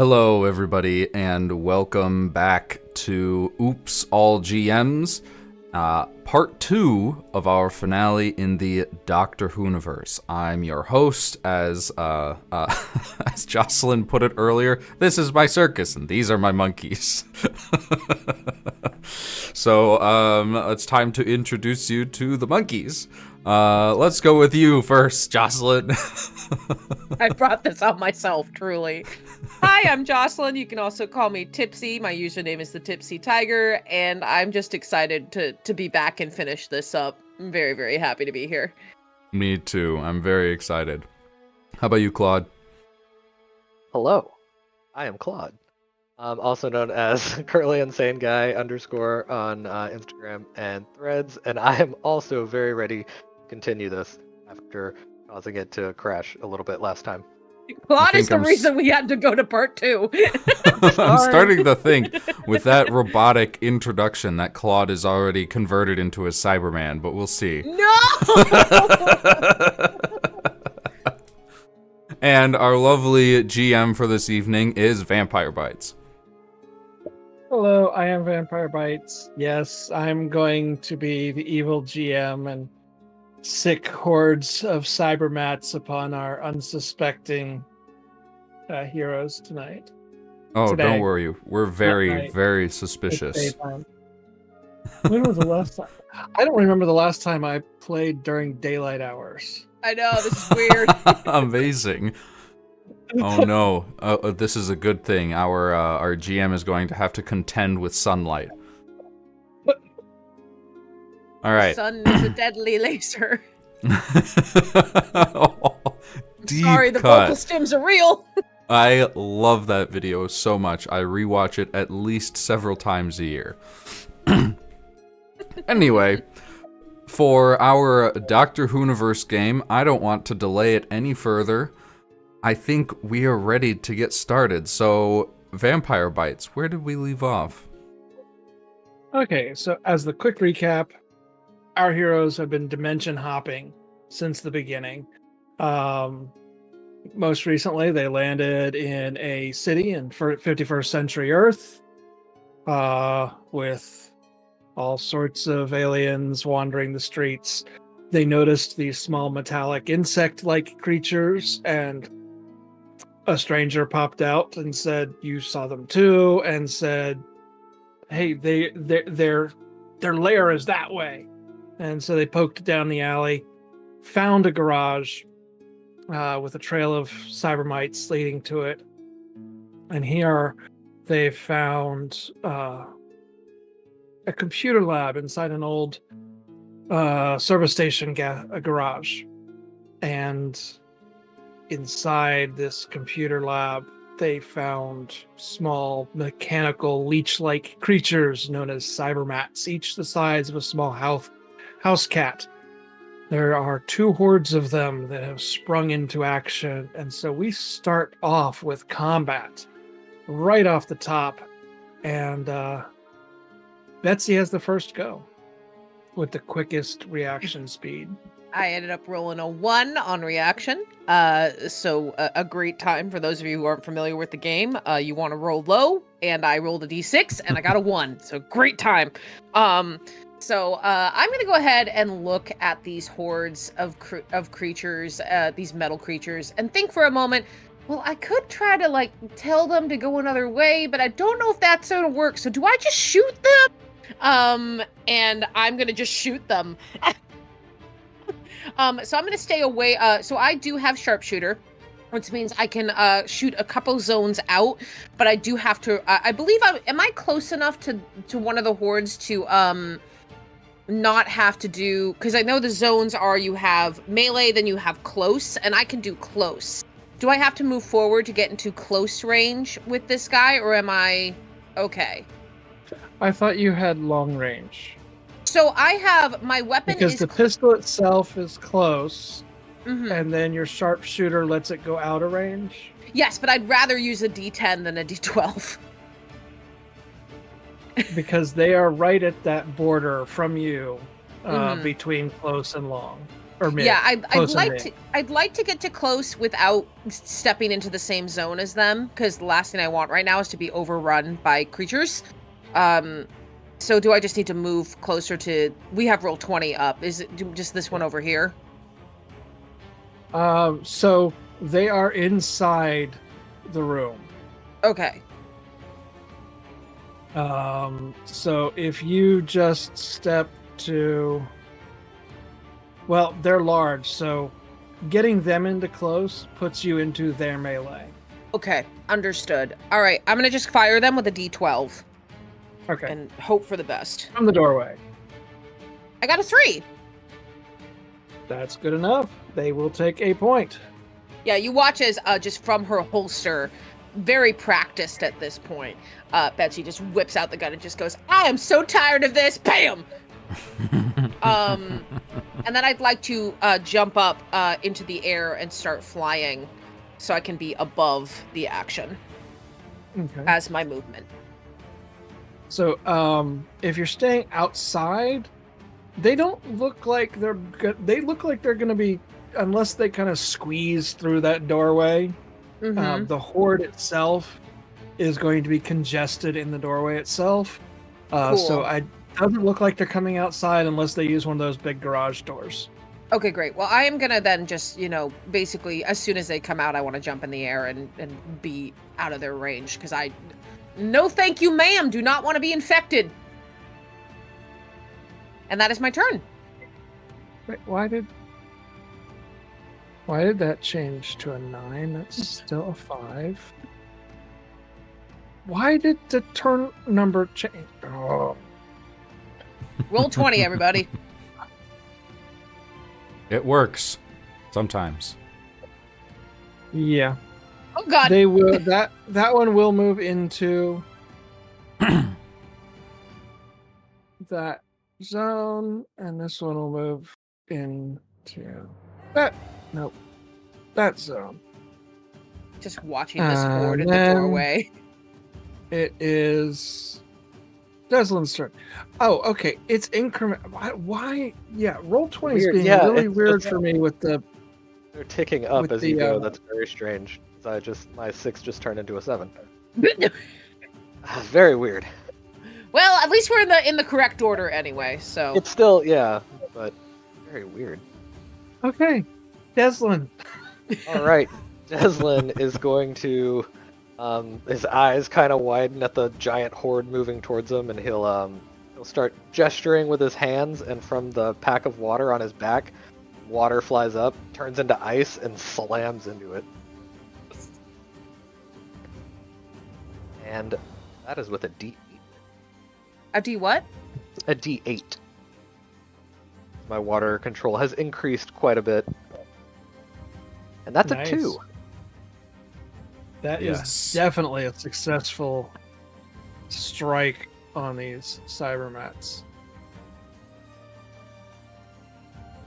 Hello, everybody, and welcome back to Oops All GMs, part 2 of our finale in the Doctor Whoniverse. I'm your host, as as Jocelyn put it earlier. This is my circus, and these are my monkeys. So it's time to introduce you to the monkeys. Let's go with you first, Jocelyn. I brought this on myself, truly. Hi, I'm Jocelyn. You can also call me Tipsy. My username is the Tipsy Tiger, and I'm just excited to be back and finish this up. I'm very, very happy to be here. Me too. I'm very excited. How about you, Claude? Hello, I am Claude. I'm also known as Curly Insane Guy _ on Instagram and Threads, and I am also very ready to continue this after causing it to crash a little bit last time. Claude is the reason we had to go to part 2. I'm starting to think, with that robotic introduction, that Claude is already converted into a Cyberman, but we'll see. No! And our lovely GM for this evening is Vampire Bites. Hello, I am Vampire Bites. Yes, I'm going to be the evil GM and sick hordes of cybermats upon our unsuspecting heroes tonight. Oh, Today. Don't worry. We're very suspicious. When was the last time? I don't remember the last time I played during daylight hours. I know, this is weird. Amazing. Oh no, this is a good thing. Our GM is going to have to contend with sunlight. All right. Sun is a deadly laser. Oh, Sorry, the cut. vocal stims are real. I love that video so much. I rewatch it at least several times a year. Anyway, for our Doctor Whoniverse game, I don't want to delay it any further. I think we are ready to get started. So, Vampire Bites, where did we leave off? Okay, so as the quick recap, our heroes have been dimension hopping since the beginning. Most recently, they landed in a city in 51st century Earth with all sorts of aliens wandering the streets. They noticed these small metallic insect-like creatures, and a stranger popped out and said, "You saw them too," and said, "Hey, their lair is that way." And so they poked down the alley, found a garage with a trail of cybermites leading to it. And here they found a computer lab inside an old service station garage. And inside this computer lab, they found small mechanical leech-like creatures known as cybermats, each the size of a small house cat. There are 2 hordes of them that have sprung into action, and so we start off with combat right off the top, and Betsy has the first go with the quickest reaction speed. I ended up rolling a 1 on reaction. So a great time for those of you who aren't familiar with the game. You want to roll low, and I rolled a d6, and I got a 1. So great time. So I'm going to go ahead and look at these hordes of creatures, these metal creatures, and think for a moment, well, I could try to, tell them to go another way, but I don't know if that's going to work. So do I just shoot them? And I'm going to just shoot them. So I'm going to stay away. So I do have sharpshooter, which means I can shoot a couple zones out, but I do have to, I believe, am I close enough to one of the hordes to not have to do, because I know the zones are you have melee, then you have close, and I can do close. Do I have to move forward to get into close range with this guy, or am I okay? I thought you had long range. So I have, my weapon because is... the pistol itself is close, mm-hmm. and then your sharpshooter lets it go out of range? Yes, but I'd rather use a D10 than a D12. Because they are right at that border from you, between close and long. or mid. Yeah, I'd Close and like mid. to. I'd like to get to close without stepping into the same zone as them, because the last thing I want right now is to be overrun by creatures. So do I just need to move closer to? We have roll 20 up. Is it just this one over here? So they are inside the room. Okay. So if you just step to, well, they're large, so getting them into close puts you into their melee. Okay, understood. All right, I'm gonna just fire them with a D12 Okay. and hope for the best. From the doorway. I got a 3. That's good enough. They will take a point. Yeah, you watch as just from her holster, very practiced at this point, Betsy just whips out the gun and just goes, "I am so tired of this!" Bam. And then I'd like to jump up into the air and start flying, so I can be above the action Okay. as my movement. So, if you're staying outside, they don't look like they're good. They look like they're going to be, unless they kind of squeeze through that doorway. Mhm. The horde itself is going to be congested in the doorway itself. Cool. So it doesn't look like they're coming outside unless they use one of those big garage doors. Okay, great. Well, I am gonna then just, basically, as soon as they come out, I want to jump in the air and be out of their range, because no thank you, ma'am, do not want to be infected. And that is my turn. Wait, why did that change to a 9? That's still a 5. Why did the turn number change? Oh. Roll 20, everybody. It works sometimes. Yeah. Oh, God. They will that one will move into that zone, and this one will move into that zone. Just watching this horde in the then- doorway. It is Deslin's turn. Oh, okay. It's increment. Why? Yeah, roll 20 is Weird, being yeah, really it's weird just- for me with the. They're ticking up With as the, you go. That's very strange. My 6 just turned into a 7. Very weird. Well, at least we're in the correct order anyway, so. It's still, yeah, but very weird. Okay, Deslin. All right, Deslin is going to, his eyes kind of widen at the giant horde moving towards him, and he'll start gesturing with his hands, and from the pack of water on his back, water flies up, turns into ice, and slams into it. And that is with a D8. A D what? A D8. My water control has increased quite a bit. And that's Nice. a 2. That Yes. is definitely a successful strike on these cybermats.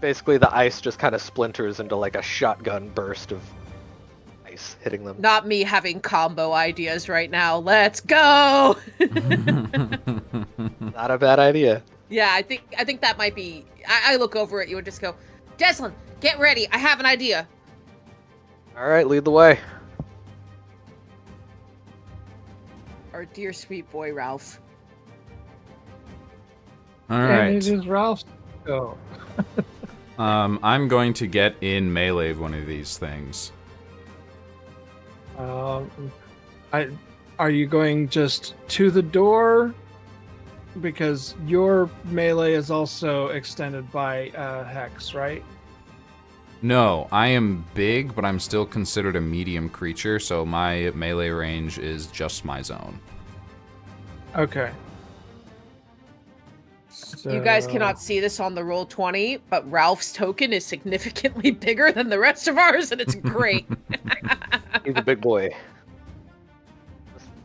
Basically, the ice just kind of splinters into like a shotgun burst of ice hitting them. Not me having combo ideas right now. Let's go! Not a bad idea. Yeah, I think that might be. I look over at you and just go, Deslin, get ready. I have an idea. All right, lead the way. Our dear sweet boy Ralph. All And right. it is Ralph's go. I'm going to get in melee of one of these things. Are you going just to the door? Because your melee is also extended by Hex, right? No, I am big, but I'm still considered a medium creature, so my melee range is just my zone. Okay. You guys So- cannot see this on the roll 20, but Ralph's token is significantly bigger than the rest of ours, and it's great. He's a big boy.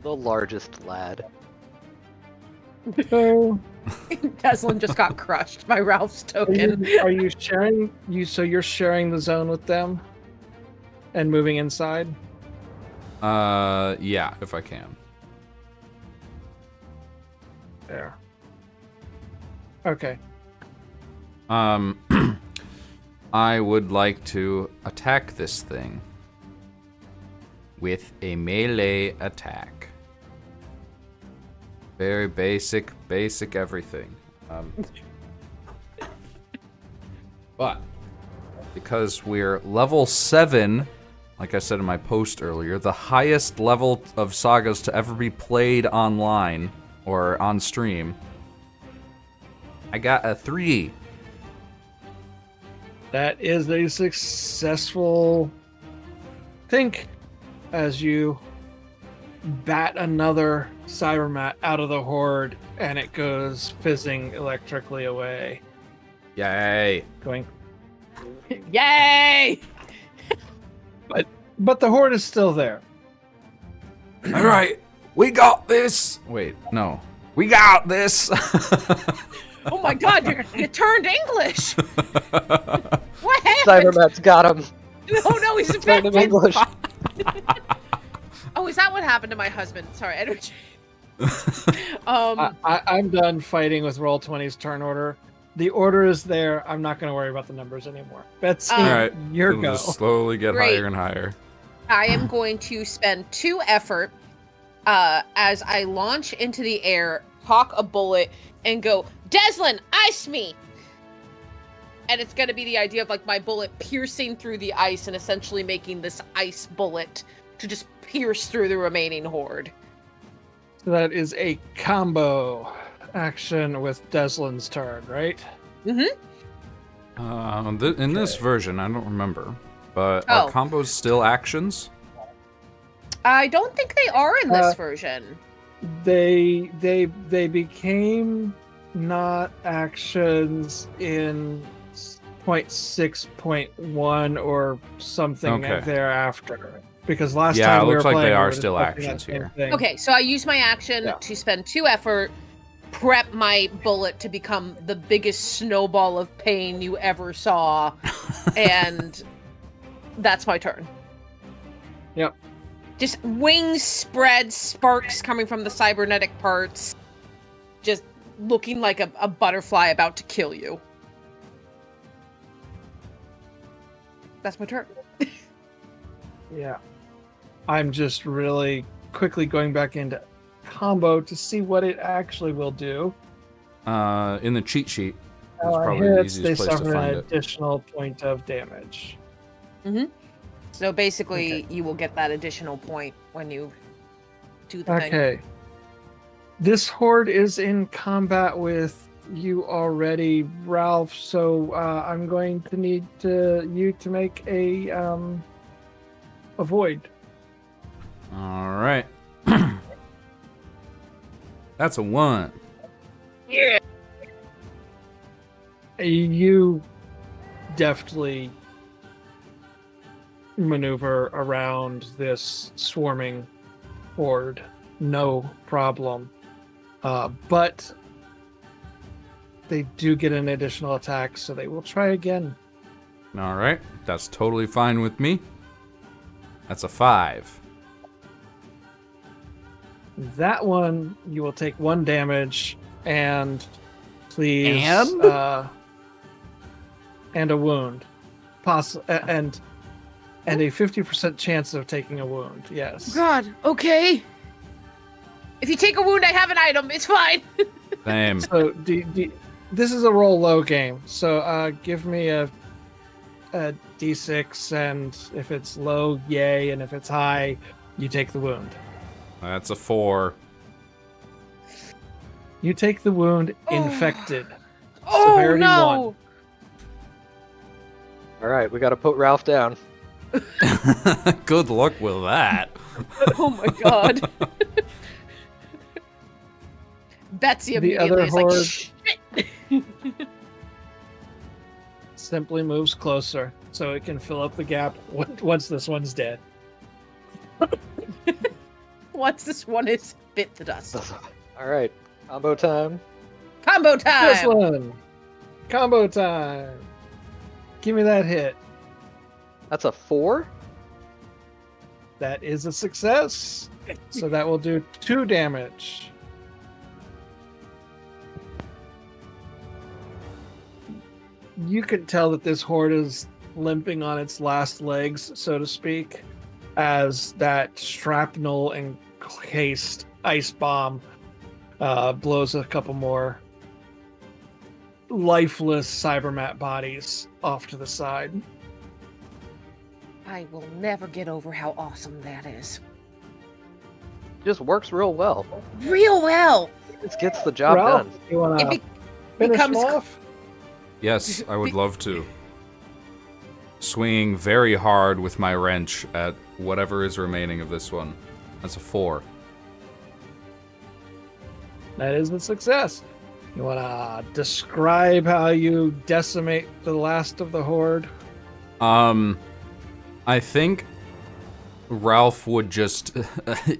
The largest lad. So, Deslin just got crushed by Ralph's are token. you sharing? So you're sharing the zone with them, and moving inside. Yeah, if I can. There. Okay. I would like to attack this thing with a melee attack. Very basic everything. But because we're level 7, like I said in my post earlier, the highest level of sagas to ever be played online or on stream, I got a 3. That is a successful think as you bat another cybermat out of the horde and it goes fizzing electrically away. Yay! Going, Yay! but the horde is still there. All right, we got this. Wait, no, we got this. Oh my god, you turned English! What happened? Cybermat's got him. No, he's Turned him infected! English. Oh, is that what happened to my husband? Sorry, I don't... I'm done fighting with Roll20's turn order. The order is there. I'm not going to worry about the numbers anymore. Betsy, All right, your it'll go. just slowly get Great. higher and higher. I am going to spend 2 effort as I launch into the air, cock a bullet, and go, Deslin, ice me! And it's going to be the idea of like my bullet piercing through the ice and essentially making this ice bullet to just pierce through the remaining horde. So that is a combo action with Deslin's turn, right? Mm-hmm. In this version, I don't remember, but Oh. are combos still actions? I don't think they are in this version. They became not actions in 0.6.1 or something Okay. thereafter. Because last Yeah, time it we looks were like they playing, we are were still discussing that actions same here. thing. Okay, so I use my action Yeah. to spend 2 effort, prep my bullet to become the biggest snowball of pain you ever saw, and that's my turn. Yep. Just wings spread, sparks coming from the cybernetic parts, just looking like a butterfly about to kill you. That's my turn. Yeah. I'm just really quickly going back into combo to see what it actually will do. In the cheat sheet, it's On probably the hits, they easiest place to suffer an find it. additional point of damage. So basically, Okay. you will get that additional point when you do the thing. Okay. This horde is in combat with you already, Ralph, so I'm going to need you to make a void. All right. That's a 1. You deftly maneuver around this swarming horde, no problem. But they do get an additional attack, so they will try again. All right, that's totally fine with me. That's a 5. That one, you will take 1 damage, and please, And? and a wound, and a 50% chance of taking a wound. Yes. God, okay. If you take a wound, I have an item. It's fine. Same. So this is a roll low game. So give me a d6, and if it's low, yay, and if it's high, you take the wound. That's a 4. You take the wound, infected. Oh, Severity no. 1. All right, we got to put Ralph down. Good luck with that. Oh, my God. Betsy The immediately other is like, horde- shit. Simply moves closer so it can fill up the gap once this one's dead. Once this one is bit to dust. All right, combo time. Combo time. This one! Combo time! Give me that hit. That's a 4. That is a success. So that will do 2 damage. you can tell that this horde is limping on its last legs, so to speak, as that shrapnel encased ice bomb blows a couple more lifeless cybermat bodies off to the side. I will never get over how awesome that is. Just works real well. Real well. Just gets the job Ralph, done. you want It to be- finish becomes them off? Yes, I would love to. Swinging very hard with my wrench at whatever is remaining of this one. That's a 4. That is a success. You want to describe how you decimate the last of the horde? I think Ralph would just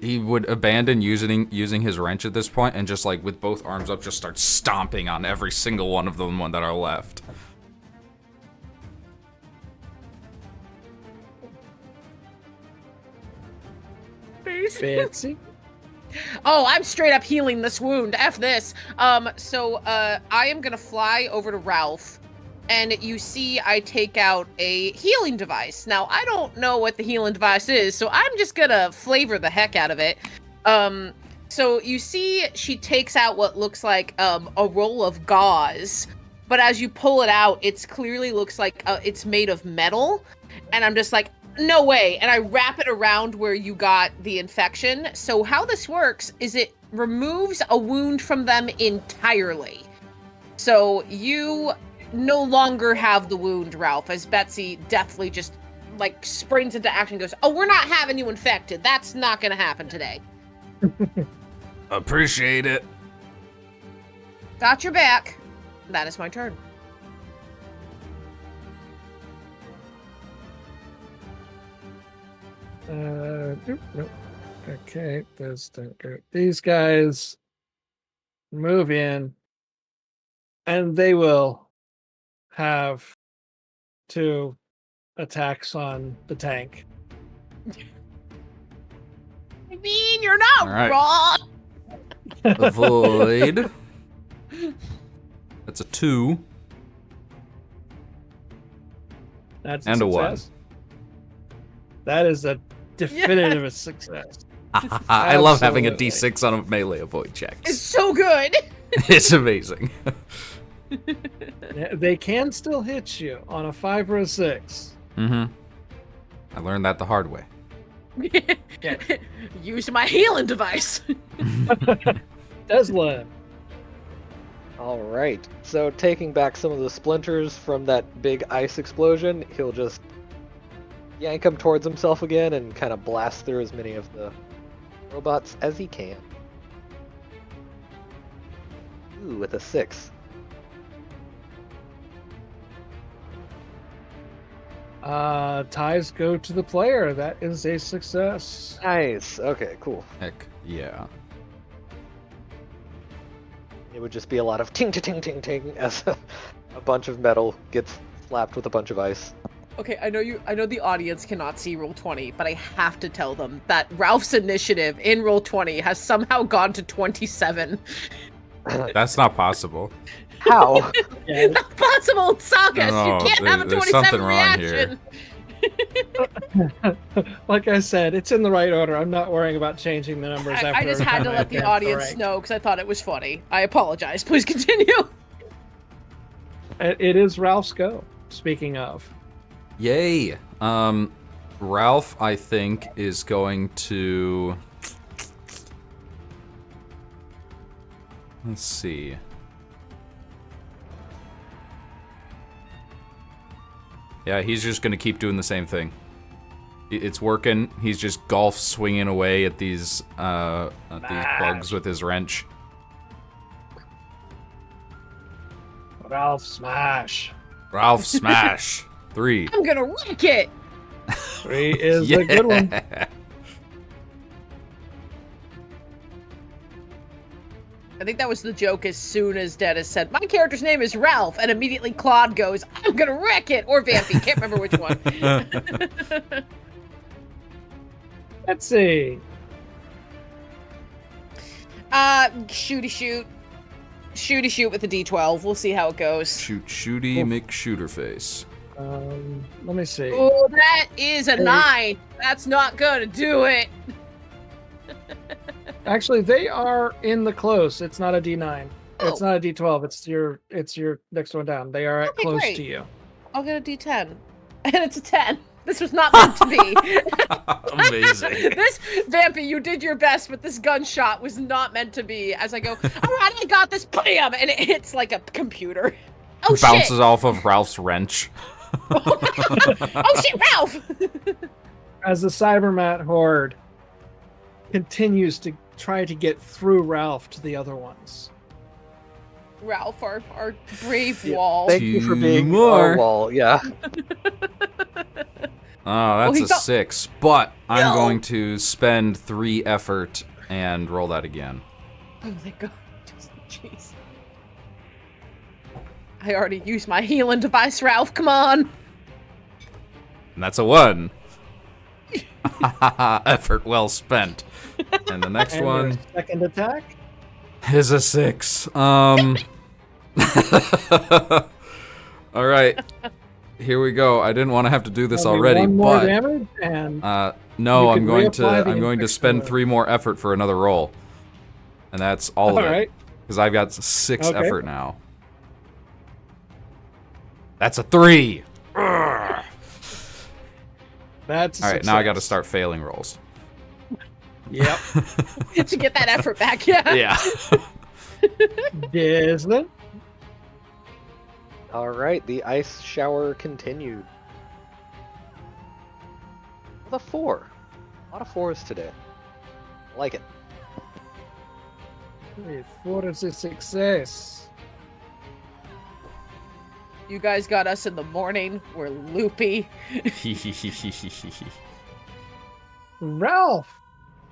he would abandon using his wrench at this point and just like with both arms up just start stomping on every single one of them that are left. Bitsy? Oh, I'm straight up healing this wound. F this. So I am gonna fly over to Ralph, and you see I take out a healing device. Now, I don't know what the healing device is, so I'm just gonna flavor the heck out of it. So you see she takes out what looks like a roll of gauze, but as you pull it out, it clearly looks like it's made of metal, and I'm just like, no way. And I wrap it around where you got the infection. So how this works is it removes a wound from them entirely. So you no longer have the wound, Ralph, as Betsy definitely just like springs into action and goes, oh, we're not having you infected. That's not going to happen today. Appreciate it. Got your back. That is my turn. Nope. Okay, those don't go. These guys move in, and they will have 2 attacks on the tank. I mean, you're not All right. wrong. Avoid. That's a 2. That's And a 1. success. That is a definitive success. I love having a Absolutely. D6 on a melee avoid It's checks. so good. It's amazing. They can still hit you on a 5 or a 6. Mm-hmm. I learned that the hard way. Use my healing device. Tesla. All right. So taking back some of the splinters from that big ice explosion, he'll just yank them towards himself again and kind of blast through as many of the robots as he can. Ooh, with a 6. Ties go to the player. That is a success. Nice. Okay, cool. Heck yeah. It would just be a lot of ting ting ting ting as a bunch of metal gets slapped with a bunch of ice. Okay, I know the audience cannot see Roll20, but I have to tell them that Ralph's initiative in Roll20 has somehow gone to 27. That's not possible. How? Yeah, Not possible, Sagas. No, You can't have a there's 27 something wrong here. reaction. like I said, it's in the right order. I'm not worrying about changing the numbers after. I just had to let the audience know because I thought it was funny. I apologize. Please continue. It is Ralph's go. Speaking of. Yay. Ralph, I think, is going to... Let's see. Yeah, he's just gonna keep doing the same thing. It's working. He's just golf swinging away at these bugs with his wrench. Ralph smash. Ralph smash. 3. I'm gonna wreck it. 3 is a good one. I think that was the joke as soon as Dennis said, my character's name is Ralph, and immediately Claude goes, I'm gonna wreck it! Or Vampy, can't remember which one. Let's see. Shooty shoot. shoot with the D12. We'll see how it goes. Shoot, shooty, McShooter face. Let me see. Oh, that is a 9. That's not gonna do it. Actually, they are in the close. It's not a D9. It's Oh. not a D12. It's your next one down. They are at Okay, close great. to you. I'll get a D10. And it's a 10. This was not meant to be. Amazing. This, Vampy, you did your best, but this gunshot was not meant to be. As I go, all right, I got this, bam! And it hits like a computer. Oh, Bounces shit! off of Ralph's wrench. Oh, shit, Ralph! As the Cybermat horde continues to try to get through Ralph to the other ones. Ralph, our brave wall. Thank you for Two being more. our wall. Yeah. Oh, that's he a got- 6. But I'm No. going to spend 3 effort and roll that again. Oh, thank God. Jeez. I already used my healing device, Ralph. Come on. And that's a 1. Effort well spent. And the next And one your second attack. is a 6. All right. Here we go. I didn't want to have to do this That'll be already, one more but damage, and no, You I'm can going reapply the to infection spend wound. 3 more effort for another roll. And that's all of it. right. Because I've got 6 Okay. effort now. That's a 3. Ugh. That's a All right, now I got to success. start failing rolls. Yep. To get that effort back, yeah. Yeah. Disney. All right. The ice shower continued. With a 4. A lot of 4s today. I like it. For a success. You guys got us in the morning. We're loopy. Ralph,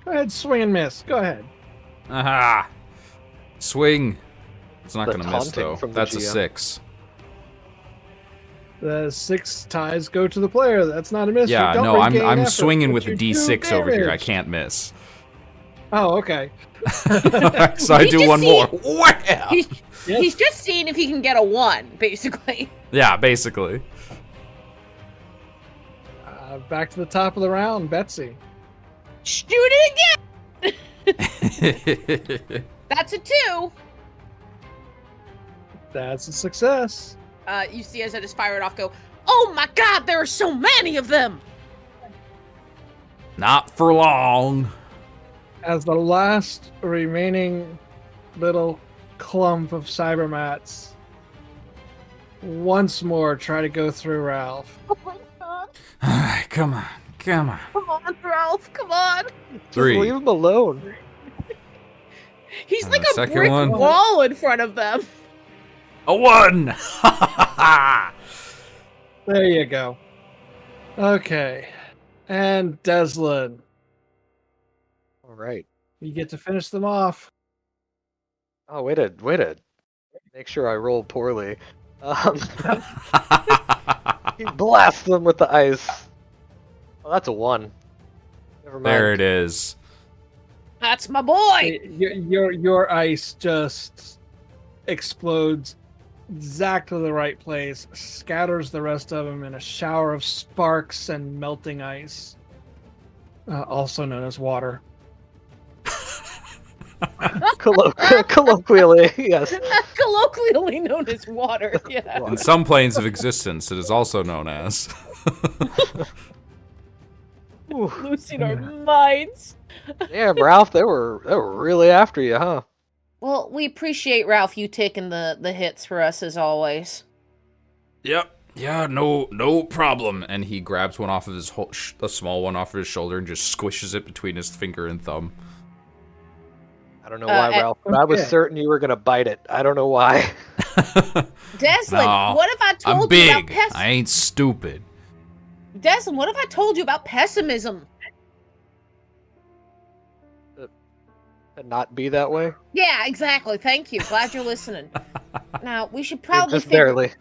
go ahead, swing and miss. Go ahead. Aha. Swing. It's not The going to miss, taunting though. from the That's a GM. 6. The 6 ties go to the player. That's not a miss. You Yeah, don't no, regain I'm effort, swinging but with a you do D6 over here. I damage. can't miss. Oh, okay. So I He do just one more. seemed- Wow. He's, Yes. he's just seeing if he can get a 1, basically. Yeah, basically. Back to the top of the round, Betsy. Shoot it again! That's a 2. That's a success. You see as I just fire it off, go, oh my God, there are so many of them! Not for long. As the last remaining little clump of cybermats once more try to go through Ralph. Oh my God. Alright, come on. Come on. Come on, Ralph, come on! Just 3. leave him alone. He's And like the a second brick one. wall in front of them. A 1. There you go. Okay. And Deslin, All right. you get to finish them off. Oh, way to make sure I roll poorly. He blasts them with the ice. Oh, that's a 1. Never mind. There it is. That's my boy! Your ice just explodes exactly the right place, scatters the rest of them in a shower of sparks and melting ice, also known as water. Colloquially, yes. Colloquially known as water, yeah. In some planes of existence, it is also known as. Ooh, Losing our minds. damn, Ralph, they were really after you, huh? Well, we appreciate, Ralph, you taking the hits for us as always. Yep. Yeah, no problem. And he grabs one off of his a small one off of his shoulder and just squishes it between his finger and thumb. I don't know why, and- Ralph, but I was Okay. certain you were gonna bite it. I don't know why. Deslin, No, what if I I'm told you about big. I ain't stupid. Deslin, what if I told you about pessimism? To not be that way. Yeah, exactly. Thank you. Glad you're listening. Now, we should probably Just figure- barely.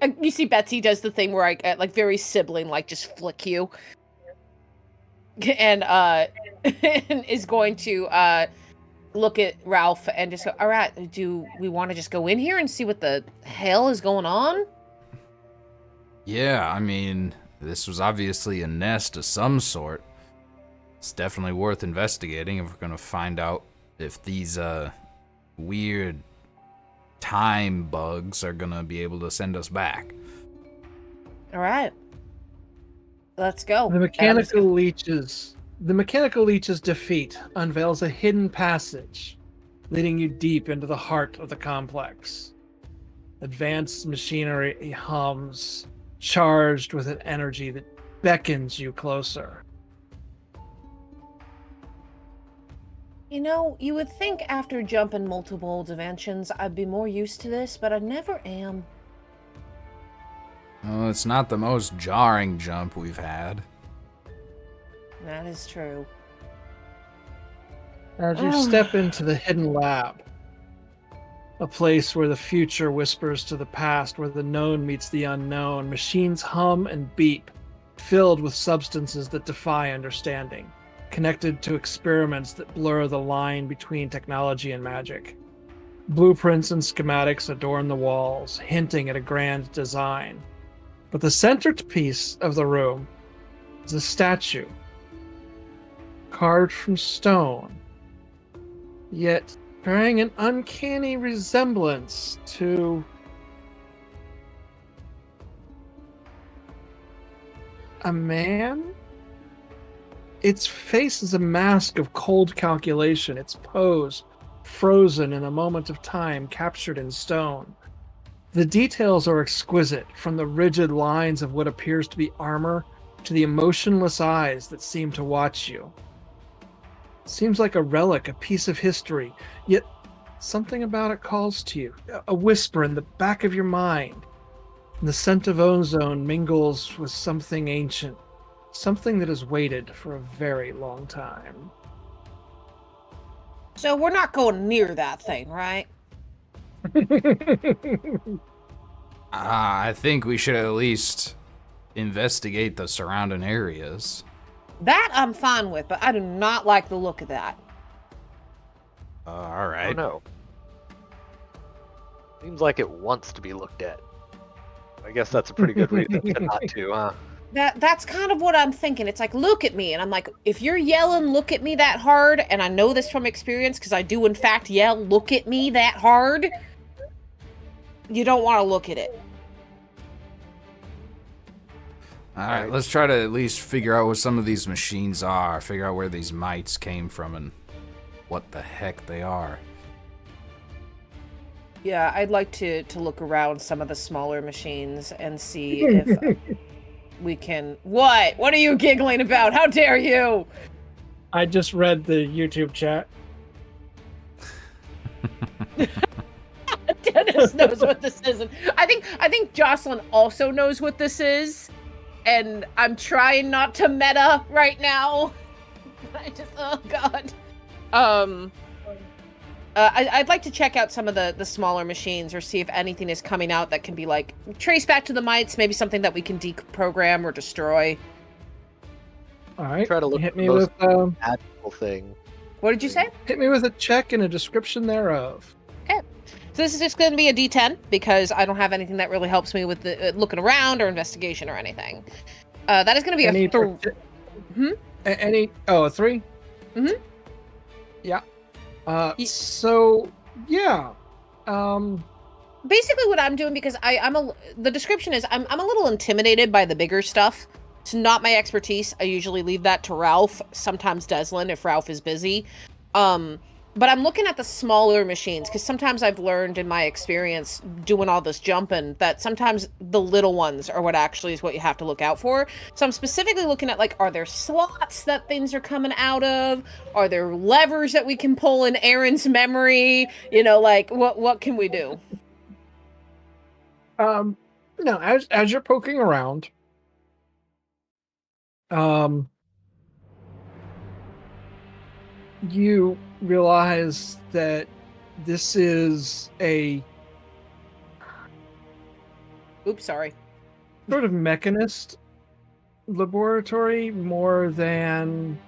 And you see Betsy does the thing where I like very sibling like just flick you. And and is going to look at Ralph and just go, all right, do we want to just go in here and see what the hell is going on? Yeah, I mean, this was obviously a nest of some sort. It's definitely worth investigating if we're gonna find out if these weird time bugs are gonna be able to send us back. All right. Let's go. The mechanical leech's defeat unveils a hidden passage, leading you deep into the heart of the complex. Advanced machinery hums, charged with an energy that beckons you closer. You know, you would think after jumping multiple dimensions, I'd be more used to this, but I never am. Well, it's not the most jarring jump we've had. That is true. As you step into the hidden lab, a place where the future whispers to the past, where the known meets the unknown, machines hum and beep, filled with substances that defy understanding, connected to experiments that blur the line between technology and magic. Blueprints and schematics adorn the walls, hinting at a grand design. But the centerpiece of the room is a statue, carved from stone, yet bearing an uncanny resemblance to a man. Its face is a mask of cold calculation, its pose frozen in a moment of time, captured in stone. The details are exquisite, from the rigid lines of what appears to be armor to the emotionless eyes that seem to watch you. Seems like a relic, a piece of history, yet something about it calls to you, a whisper in the back of your mind. And the scent of ozone mingles with something ancient, something that has waited for a very long time. So we're not going near that thing, right? I think we should at least investigate the surrounding areas. That I'm fine with, but I do not like the look of that. All right. Oh no. Seems like it wants to be looked at. I guess that's a pretty good reason to not to, huh? That's kind of what I'm thinking. It's like, look at me. And I'm like, if you're yelling, look at me that hard, and I know this from experience because I do in fact yell, look at me that hard, you don't want to look at it. All right, let's try to at least figure out what some of these machines are, figure out where these mites came from and what the heck they are. Yeah, I'd like to look around some of the smaller machines and see if we can... What? What are you giggling about? How dare you? I just read the YouTube chat. Dennis knows what this is. And I think Jocelyn also knows what this is. And I'm trying not to meta right now. I just, oh god. I'd like to check out some of the smaller machines or see if anything is coming out that can be like traced back to the mites, maybe something that we can deprogram or destroy. All right, Try to look hit at me the with most magical thing. What did you say? hit me with a check and a description thereof. Okay. So this is just going to be a D10 because I don't have anything that really helps me with the looking around or investigation or anything. That is going to be Any a 3. A 3? Mhm. Yeah. So yeah. Basically what I'm doing, because the description is I'm a little intimidated by the bigger stuff. It's not my expertise. I usually leave that to Ralph, sometimes Deslin if Ralph is busy. But I'm looking at the smaller machines because sometimes I've learned in my experience doing all this jumping that sometimes the little ones are what actually is what you have to look out for. So I'm specifically looking at, like, are there slots that things are coming out of? Are there levers that we can pull in Aaron's memory? You know, like, what can we do? No, as you're poking around, you realize that this is a Oops, sorry. sort of mechanist laboratory more than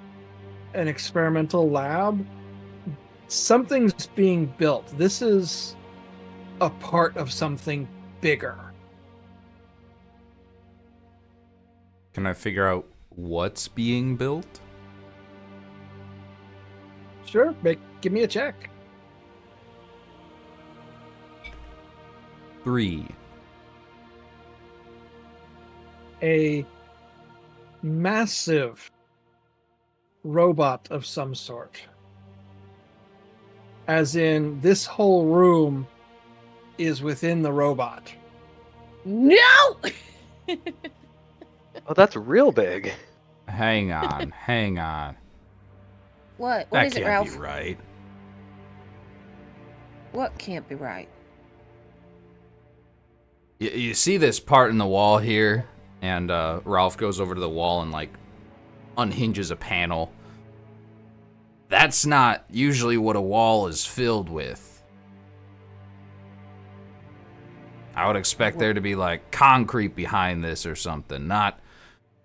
an experimental lab. something's being built. This is a part of something bigger. Can I figure out what's being built? Sure, give me a check. 3. A massive robot of some sort. As in, this whole room is within the robot. No! Oh, that's real big. Hang on, hang on. What That is it, can't Ralph? be right. What can't be right? You see this part in the wall here? And Ralph goes over to the wall and, like, unhinges a panel. That's not usually what a wall is filled with. I would expect there to be, like, concrete behind this or something, not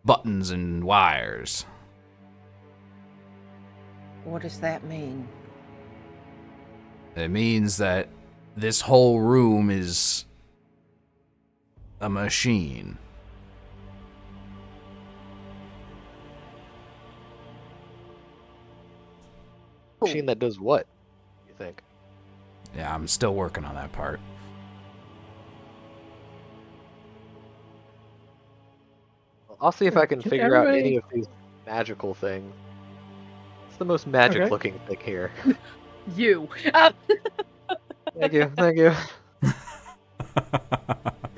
buttons and wires. What does that mean? It means that this whole room is a machine. Machine that does what, you think? Yeah, I'm still working on that part. I'll see if I can Can figure out everybody- any of these magical things. It's the most magic looking thing here. You. Thank you, thank you.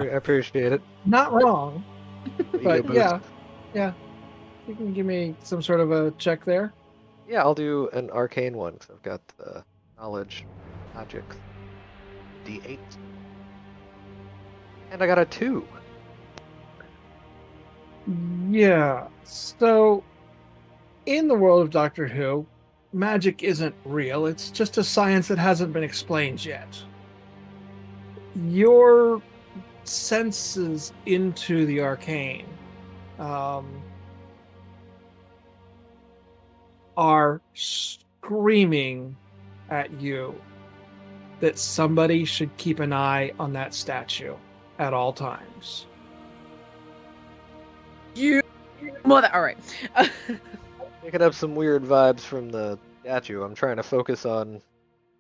I appreciate it. Not wrong, Ego but boost. yeah. You can give me some sort of a check there. Yeah, I'll do an arcane one because I've got knowledge, magic, D8, and I got a 2. Yeah. So, in the world of Doctor Who, magic isn't real. It's just a science that hasn't been explained yet. Your senses into the arcane are screaming at you that somebody should keep an eye on that statue at all times. You mother. All right. Picking up some weird vibes from the statue. I'm trying to focus on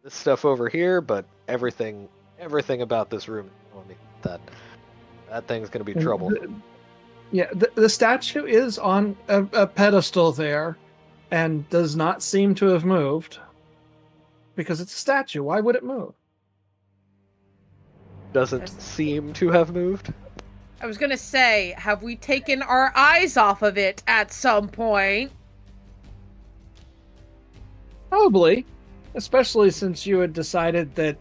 this stuff over here, but everything about this room is telling me that thing's gonna be trouble. Yeah, the statue is on a pedestal there and does not seem to have moved because it's a statue. Why would it move? Doesn't seem to have moved. I was gonna say, have we taken our eyes off of it at some point? Probably, especially since you had decided that,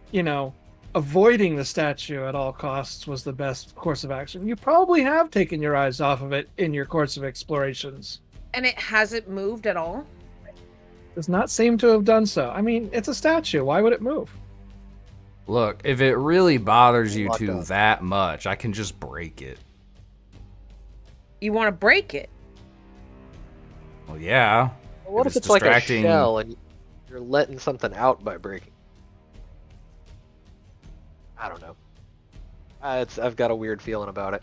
avoiding the statue at all costs was the best course of action. You probably have taken your eyes off of it in your course of explorations. And it hasn't moved at all? Does not seem to have done so. I mean, it's a statue. Why would it move? Look, if it really bothers you Locked two up. that much, I can just break it. You want to break it? Well, yeah. Well, what If if it's it's like a distracting- shell and you're letting something out by breaking? I don't know. I've got a weird feeling about it.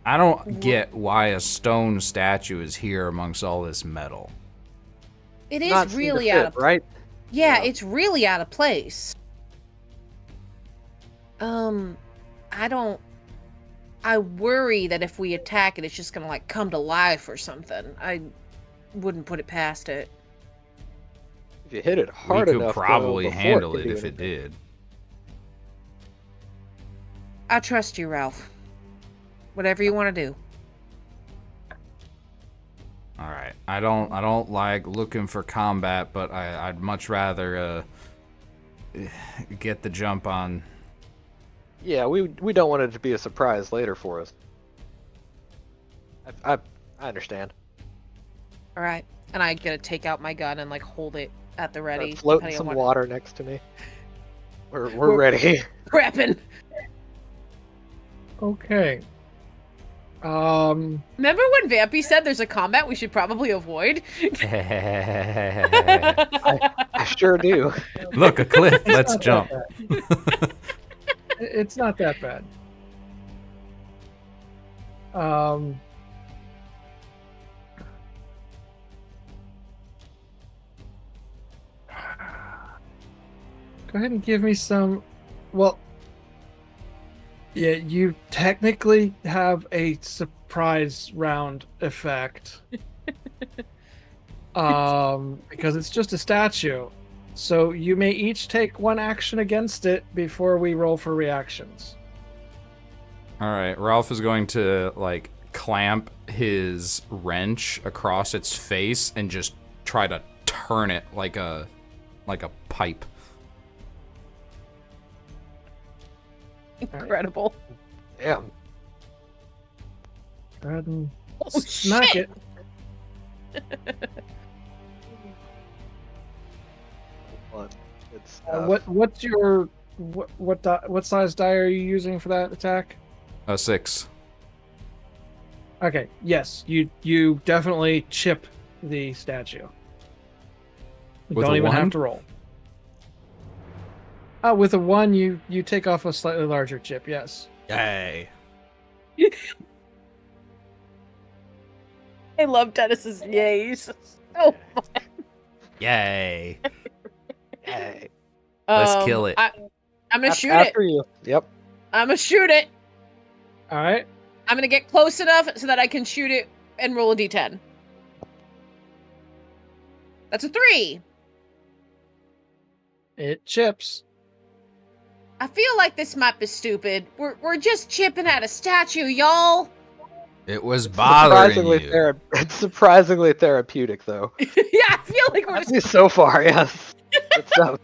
I don't get why a stone statue is here amongst all this metal. It is Not seem to really fit, out of right? Yeah, Yeah. it's really out of place. I worry that if we attack it, it's just gonna come to life or something. I wouldn't put it past it. If you hit it We hard could enough, though, probably before handle can it do if it anything. did. I trust you, Ralph. Whatever you want to do. All right. I don't like looking for combat, but I'd much rather get the jump on. Yeah, we don't want it to be a surprise later for us. I understand. All right, and I gotta take out my gun and hold it at the ready. Start floating depending some on what- water next to me. We're ready. Prepping. Okay. Remember when Vampy said there's a combat we should probably avoid? I sure do. Look, a cliff. It's Let's not jump. that bad. It's not that bad. Go ahead and give me some. Well, yeah, you technically have a surprise round effect. Because it's just a statue. So you may each take one action against it before we roll for reactions. All right, Ralph is going to like clamp his wrench across its face and just try to turn it like a pipe. Incredible. Damn. Go ahead and Oh, smack shit. it. Fun. Good stuff. What's your what size die are you using for that attack? 6. Okay, yes, you definitely chip the statue. You With don't a even 1? have to roll. With a 1, you take off a slightly larger chip. Yes. Yay. I love Dennis's yays. Oh, Yay. Hey. Let's kill it. I'm gonna shoot it. After you. Yep. I'm gonna shoot it. All right. I'm gonna get close enough so that I can shoot it and roll a d10. That's a 3. It chips. I feel like this might be stupid. We're just chipping at a statue, y'all. It was bothering you. It's surprisingly therapeutic, though. Yeah, I feel like we're At just. least so far, yes. Good stuff.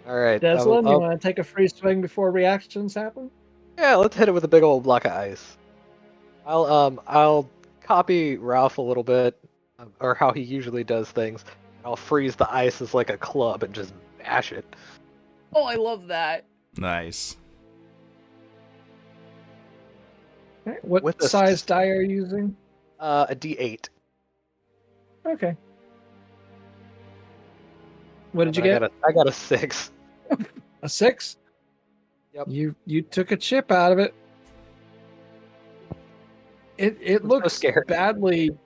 All right. Deslin, you want to take a free swing before reactions happen? Yeah, let's hit it with a big old block of ice. I'll copy Ralph a little bit, or how he usually does things. I'll freeze the ice as like a club and just bash it. Oh, I love that. Nice. Okay. What With a size die are you using? A D8. Okay. What did you And get? I got a 6. A 6? Yep. You took a chip out of it. It I'm so looks scared. badly.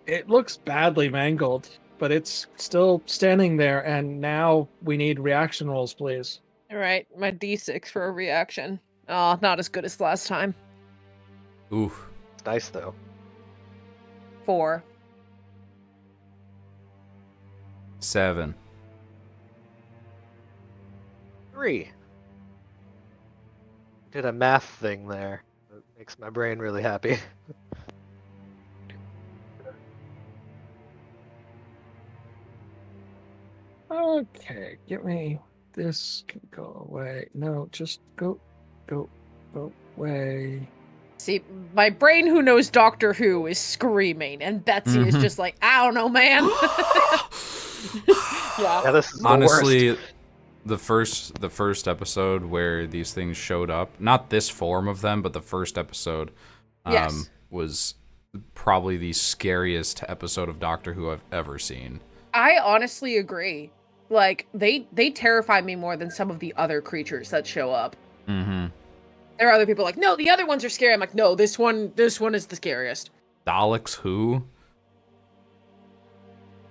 It looks badly mangled, but it's still standing there. And now we need reaction rolls, please. All right, my d6 for a reaction. Oh, not as good as last time. Ooh. It's nice though. 4. 7. 3. Did a math thing there. It makes my brain really happy. Okay, get me. This can go away. No, just go away. See, my brain who knows Doctor Who is screaming, and Betsy is Mhm. just like, I don't know, man. Yeah, Yeah. this is the Honestly, worst. the first episode where these things showed up, not this form of them, but the first episode Yes. was probably the scariest episode of Doctor Who I've ever seen. I honestly agree. Like, they terrify me more than some of the other creatures that show up. Mm-hmm. There are other people like, no, the other ones are scary. I'm like, no, this one is the scariest. Daleks who?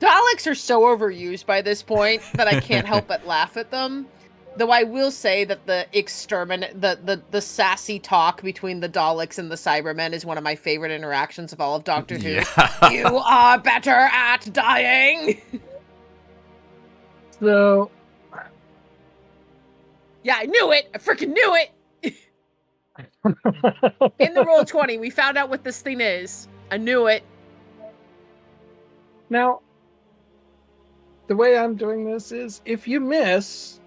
Daleks are so overused by this point that I can't help but laugh at them. Though I will say that the sassy talk between the Daleks and the Cybermen is one of my favorite interactions of all of Doctor Who. Yeah. You are better at dying. So Yeah, I knew it. I freaking knew it. In the Roll20, we found out what this thing is. I knew it. now, the way I'm doing this is if you miss,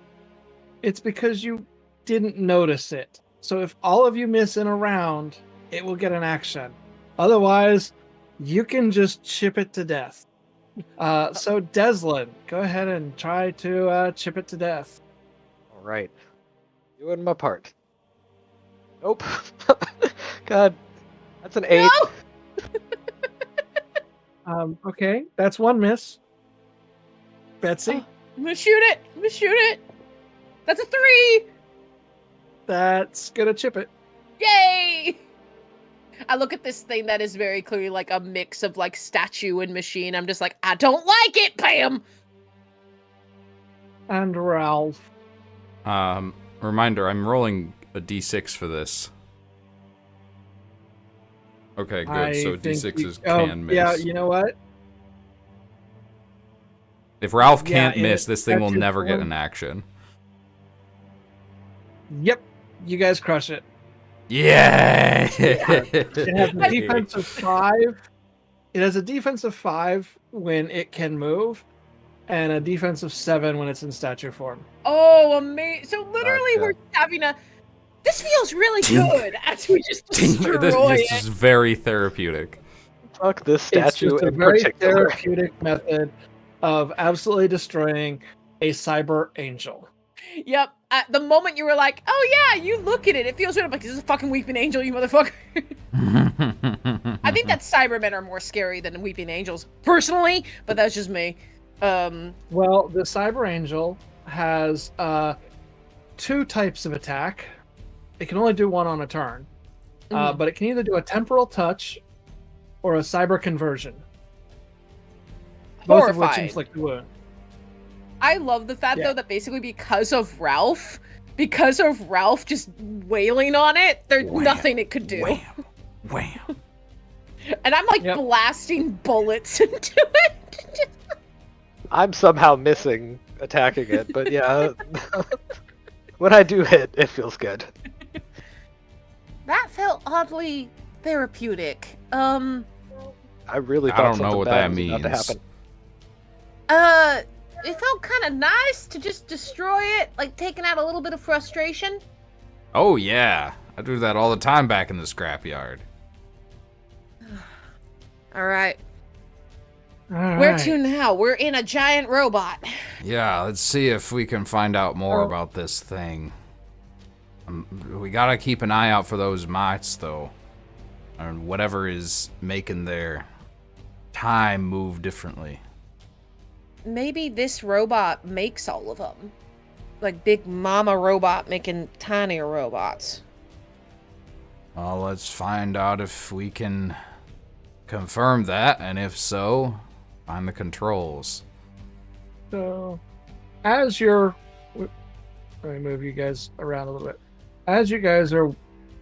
it's because you didn't notice it. So if all of you miss in a round, it will get an action. Otherwise, you can just chip it to death. So Deslin, go ahead and try to chip it to death. All right, doing my part. Nope. God, that's an 8. No! Okay, that's one miss. Betsy, I'm gonna shoot it. I'm gonna shoot it. That's a 3. that's gonna chip it. Yay! I look at this thing that is very clearly like a mix of like statue and machine. I'm just like, I don't like it. Bam. And Ralph. Reminder, I'm rolling a d6 for this. Okay, good. So d6s can miss. Yeah, you know what? If Ralph Yeah, can't miss, this thing will statue never get form. an action. Yep, you guys crush it. Yay! It has a defensive 5. It has a defensive 5 when it can move, and a defensive 7 when it's in statue form. Oh, amazing! So literally, Gotcha. we're having a. This feels really good as we just destroy This it. is very therapeutic. Fuck this It's statue just a in very particular. therapeutic method of absolutely destroying a cyber angel. Yep. At the moment you were like, "Oh yeah," you look at it. It feels good. I'm like, "This is a fucking weeping angel, you motherfucker." I think that Cybermen are more scary than weeping angels, personally. But that's just me. Well, the cyber angel has 2 types of attack. It can only do one on a turn, Mhm. but it can either do a temporal touch or a cyber conversion, both of which Horrifying. inflict a wound. I love the fact Yeah. though that basically because of Ralph just wailing on it, there's Wham. nothing it could do. Wham. Wham. And I'm like Yep. blasting bullets into it. I'm somehow missing attacking it, but yeah. When I do hit, it feels good. That felt oddly therapeutic. I really I thought don't know something what bad that was about to means. happen. It felt kind of nice to just destroy it, like taking out a little bit of frustration. Oh yeah, I do that all the time back in the scrapyard. All right. All Where right. to now? We're in a giant robot. Yeah, let's see if we can find out more Oh. about this thing. We gotta keep an eye out for those mites, though, and whatever is making their time move differently. Maybe this robot makes all of them. Like Big Mama robot making tinier robots. Well, let's find out if we can confirm that, and if so, find the controls. So, as you're, let me move you guys around a little bit. As you guys are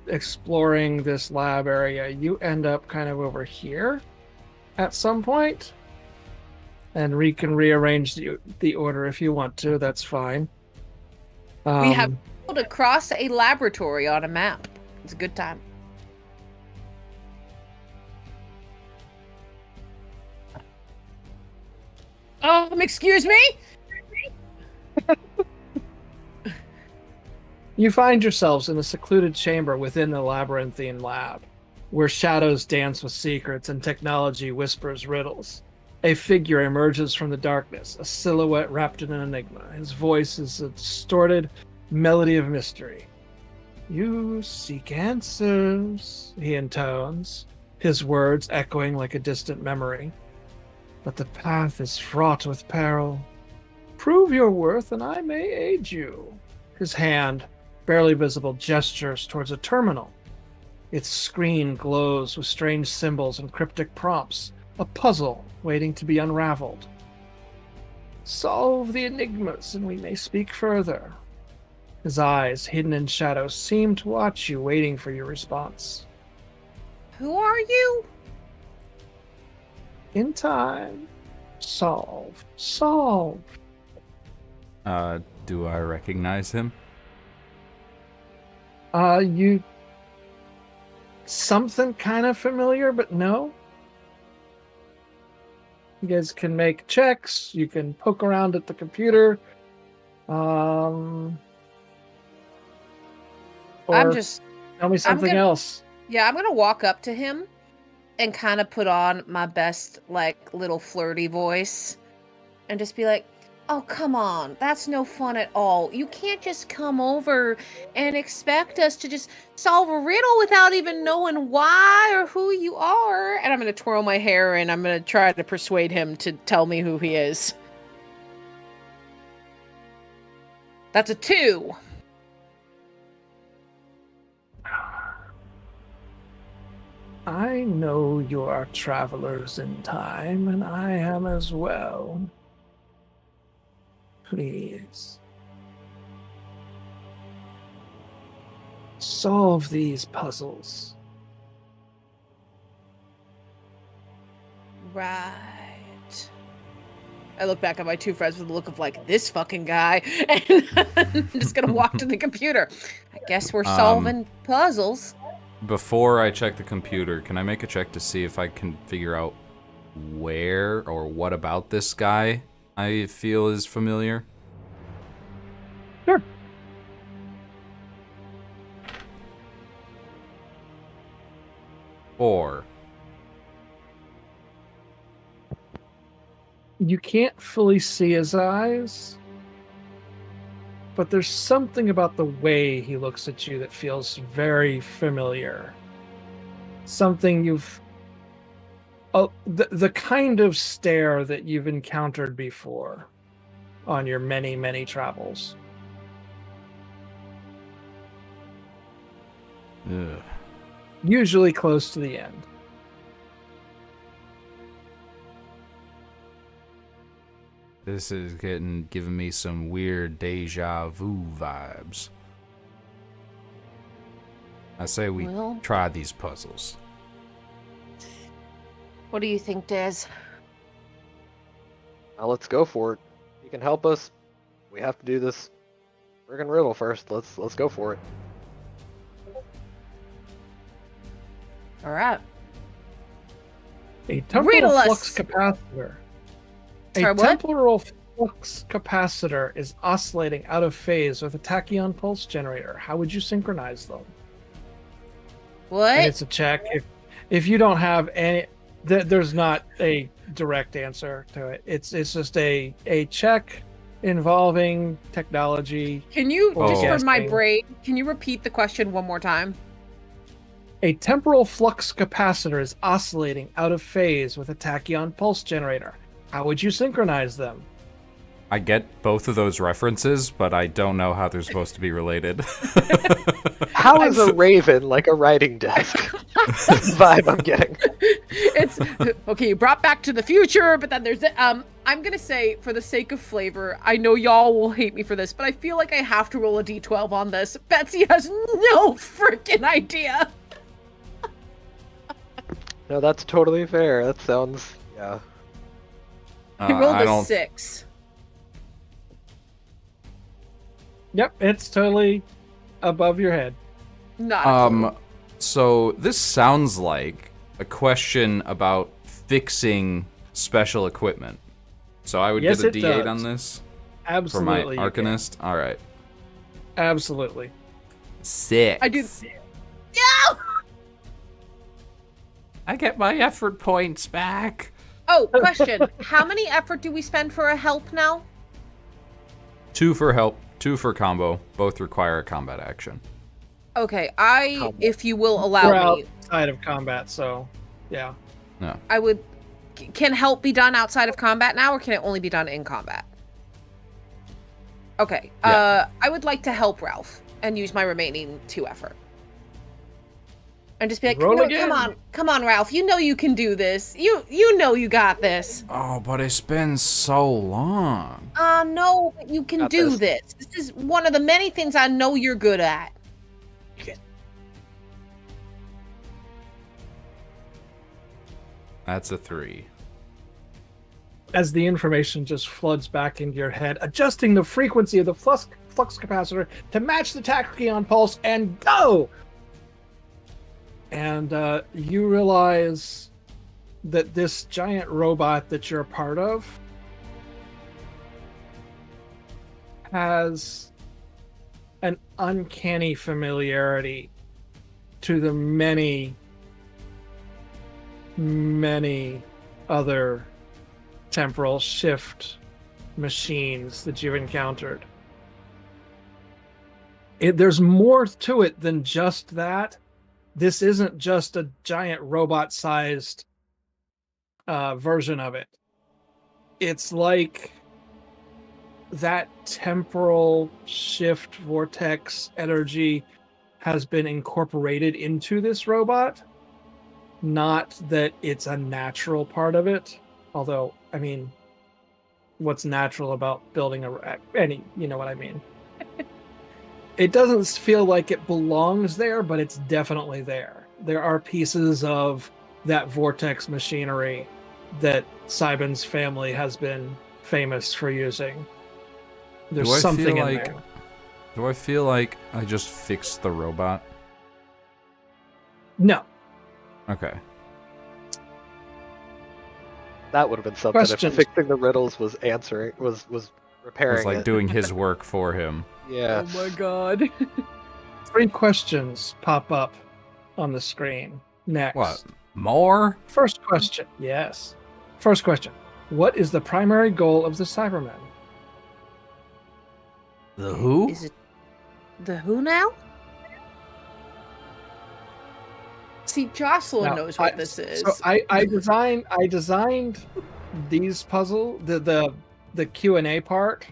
exploring this lab area, you end up kind of over here at some point, and we can rearrange the order if you want to. That's fine. We have to cross a laboratory on a map. It's a good time. Excuse me? You find yourselves in a secluded chamber within the labyrinthine lab, where shadows dance with secrets and technology whispers riddles. A figure emerges from the darkness, a silhouette wrapped in an enigma. His voice is a distorted melody of mystery. You seek answers, he intones, his words echoing like a distant memory. But the path is fraught with peril. Prove your worth and I may aid you. His hand, barely visible, gestures towards a terminal. Its screen glows with strange symbols and cryptic prompts, a puzzle waiting to be unraveled. Solve the enigmas and we may speak further. His eyes, hidden in shadows, seem to watch you, waiting for your response. Who are you? In time, solve. Do I recognize him? You... Something kind of familiar, but no. You guys can make checks. You can poke around at the computer. Or I'm just tell me something gonna- else. Yeah, I'm gonna walk up to him and kind of put on my best, like, little flirty voice and just be like, oh, come on, that's no fun at all. You can't just come over and expect us to just solve a riddle without even knowing why or who you are. And I'm gonna twirl my hair and I'm gonna try to persuade him to tell me who he is. That's a 2. I know you are travelers in time, and I am as well. Please. Solve these puzzles. Right. I look back at my 2 friends with a look of like, this fucking guy, and I'm just gonna walk to the computer. I guess we're solving puzzles. Before I check the computer, can I make a check to see if I can figure out where or what about this guy I feel is familiar? Sure. Or You can't fully see his eyes, but there's something about the way he looks at you that feels very familiar. Something you've... Oh, the kind of stare that you've encountered before on your many, many travels. ugh. Usually close to the end. This is giving me some weird deja vu vibes. I say we Well, try these puzzles. what do you think, Des? Now let's go for it. You can help us. We have to do this friggin' riddle first. Let's go for it. All right. A temporal Riddle us. flux capacitor. Sorry, A what? temporal flux capacitor is oscillating out of phase with a tachyon pulse generator. How would you synchronize them? And What? it's a check. If you don't have any, there's not a direct answer to it. It's just a check involving technology. Can you, just Oh. for my Guessing. brain, can you repeat the question one more time? A temporal flux capacitor is oscillating out of phase with a tachyon pulse generator. How would you synchronize them? I get both of those references, but I don't know how they're supposed to be related. How is a raven like a writing desk? That's the vibe I'm getting. It's okay. You brought Back to the Future, but then there's I'm gonna say, for the sake of flavor, I know y'all will hate me for this, but I feel like I have to roll a d12 on this. Betsy has no freaking idea. No, that's totally fair. That sounds, yeah. He rolled I a don't 6. Yep, it's totally above your head. Not a clue. So this sounds like a question about fixing special equipment. So I would Yes, get a it D8 does. on this for Absolutely. my you can. Arcanist. All right. Absolutely. 6. I do. Yeah. I get my effort points back. Oh, question. How many effort do we spend for a help now? 2 for help, 2 for combo. Both require a combat action. Okay, Combat. if you will We're allow me, outside of combat, so yeah. No. I would. Can help be done outside of combat now, or can it only be done in combat? Okay. Yeah. I would like to help Ralph and use my remaining 2 effort. And just be like, Roll no, again. come on, Ralph. You know you can do this. You know you got this. Oh, but it's been so long. No, but you can Got do this. this. This is one of the many things I know you're good at. That's a 3. As the information just floods back into your head, adjusting the frequency of the flux capacitor to match the tachyon pulse, and go! And you realize that this giant robot that you're a part of has an uncanny familiarity to the many, many other temporal shift machines that you've encountered. There's more to it than just that. This isn't just a giant robot-sized version of it. It's like that temporal shift vortex energy has been incorporated into this robot. Not that it's a natural part of it. Although, I mean, what's natural about building you know what I mean. It doesn't feel like it belongs there, but it's definitely there. There are pieces of that vortex machinery that Cybin's family has been famous for using. There's something in there. Do I feel like I just fixed the robot? No. Okay. That would have been something Questions? if fixing the riddles was repairing It's like it. doing his work for him. Yeah. Oh my god. 3 questions pop up on the screen. Next. What? More? First question. Yes. First question. What is the primary goal of the Cybermen? The who? Is it the who now? See, Jocelyn Now, knows what this is. So I designed these puzzle the Q&A part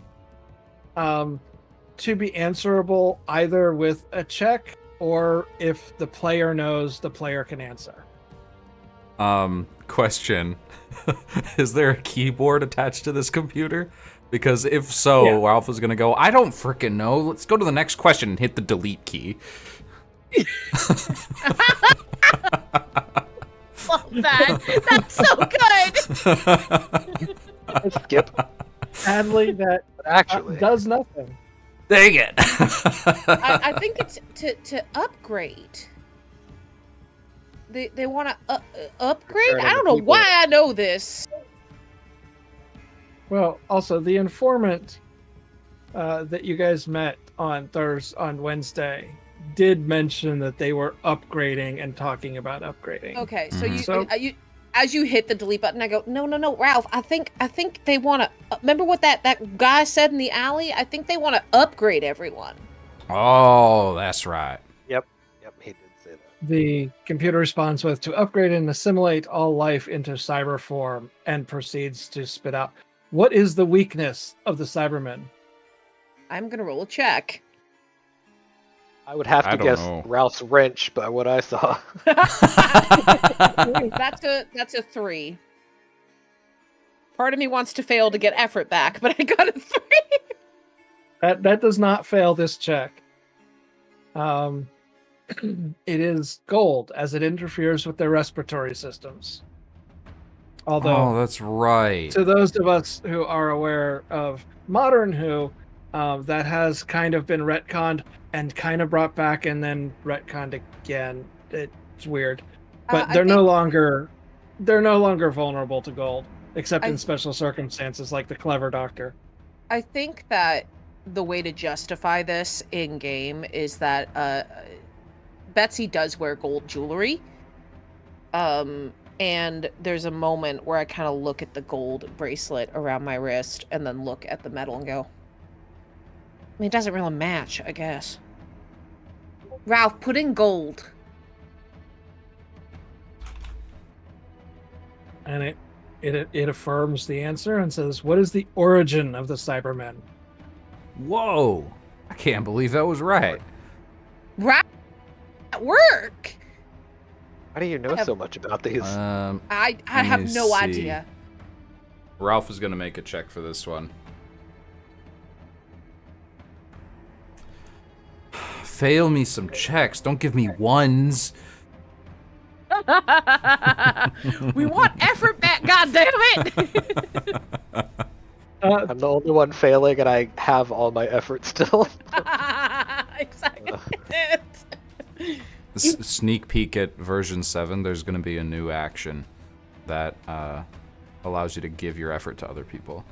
to be answerable either with a check or if the player knows, the player can answer. Question. Is there a keyboard attached to this computer? Because if so, Yeah. Alpha's gonna go, I don't frickin' know. Let's go to the next question and hit the delete key. Love that. That's so good. Skip. Sadly, that Actually, does nothing. Dang it. I think it's to upgrade. They want to upgrade. Turn I don't into know people. why I know this. Well, also the informant that you guys met on Wednesday did mention that they were upgrading and talking about upgrading. Okay, so Mhm. you as you hit the delete button, I go, no, Ralph. I think they want to. Remember what that guy said in the alley? I think they want to upgrade everyone. Oh, that's right. Yep, he did say that. The computer responds with to upgrade and assimilate all life into cyber form and proceeds to spit out. What is the weakness of the Cybermen? I'm gonna roll a check. I would have I to don't guess know. Ralph's wrench by what I saw. That's a 3. Part of me wants to fail to get effort back, but I got a 3. That does not fail this check. It is gold as it interferes with their respiratory systems. Although, Oh, that's right. to those of us who are aware of modern Who, that has kind of been retconned and kind of brought back and then retconned again. It's weird, but I they're no think- longer vulnerable to gold, except I- in special circumstances like the clever doctor. I think that the way to justify this in game is that Betsy does wear gold jewelry. And there's a moment where I kind of look at the gold bracelet around my wrist and then look at the metal and go, I mean, it doesn't really match, I guess. Ralph, put in gold. And it affirms the answer and says, "What is the origin of the Cybermen?" Whoa. I can't believe that was right. Right at work. How do you know so much about these? I Let have me no see. idea. Ralph is gonna make a check for this one. Fail me some checks. Don't give me ones. We want effort back, goddammit! I'm the only one failing, and I have all my effort still. Exactly. Sneak peek at version 7, there's going to be a new action that allows you to give your effort to other people.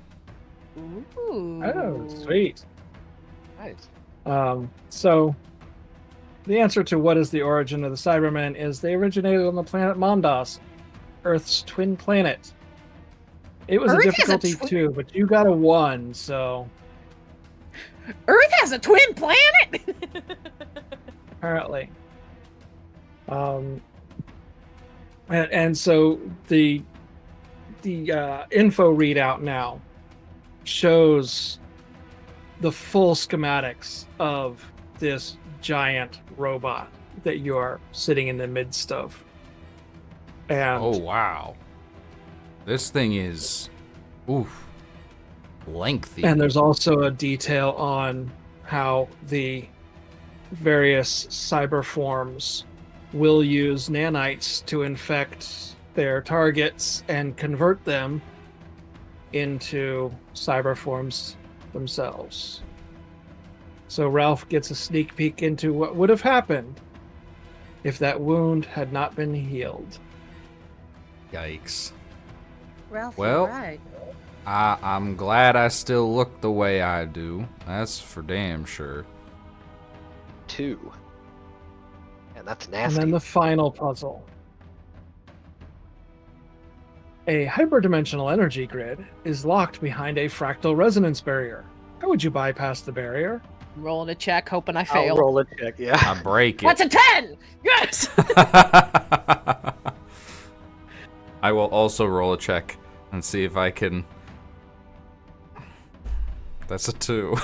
Ooh. Oh, sweet. Nice. So the answer to what is the origin of the Cybermen is they originated on the planet Mondas, Earth's twin planet. It was Earth a has a difficulty twin- too, but you got a 1, so Earth has a twin planet. apparently. And so the info readout now shows the full schematics of this giant robot that you are sitting in the midst of. And Oh, wow. This thing is, oof, lengthy. And there's also a detail on how the various cyber forms will use nanites to infect their targets and convert them into cyber forms themselves. So Ralph gets a sneak peek into what would have happened if that wound had not been healed. Yikes. Ralph, Well- you're right. I'm glad I still look the way I do. That's for damn sure. 2. And that's And nasty. then the final puzzle. A hyperdimensional energy grid is locked behind a fractal resonance barrier. How would you bypass the barrier? I'm rolling a check, hoping I I'll fail. roll a check, I yeah. break it. What's a 10? Yes! I will also roll a check and see if I can. That's a 2.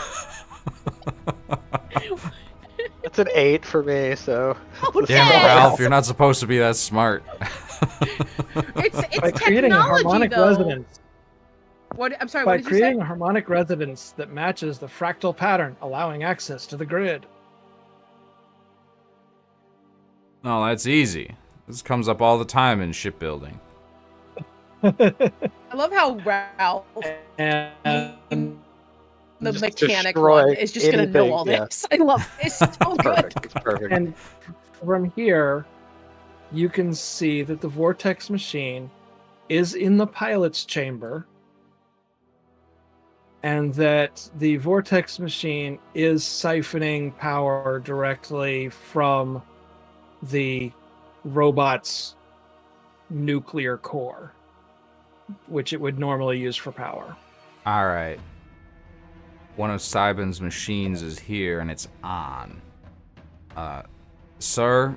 That's an 8 for me, so. Oh, Damn it, yes! Ralph, you're not supposed to be that smart. It's By creating a technology, harmonic though. resonance. What? I'm sorry. By What did you say? creating a harmonic resonance that matches the fractal pattern, allowing access to the grid. No, that's easy. This comes up all the time in shipbuilding. I love how Ralph, And the Just mechanic destroy one, is just gonna know anything, all yeah. this. I love it. It's so good. Perfect. It's perfect. And from here, you can see that the vortex machine is in the pilot's chamber, and that the vortex machine is siphoning power directly from the robot's nuclear core, which it would normally use for power. All right. One of Siben's machines is here and it's on. Sir,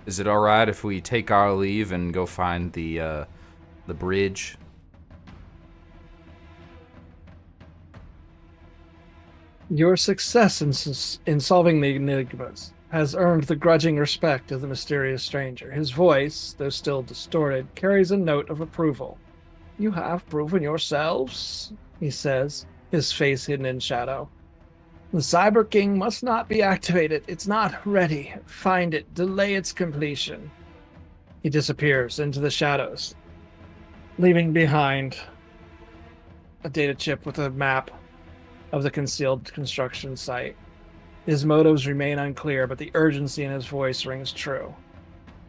is it all right if we take our leave and go find the bridge? Your success in solving the enigmas has earned the grudging respect of the mysterious stranger. His voice, though still distorted, carries a note of approval. You have proven yourselves, he says, his face hidden in shadow. The Cyber King must not be activated. It's not ready. Find it. Delay its completion. He disappears into the shadows, leaving behind a data chip with a map of the concealed construction site. His motives remain unclear, but the urgency in his voice rings true.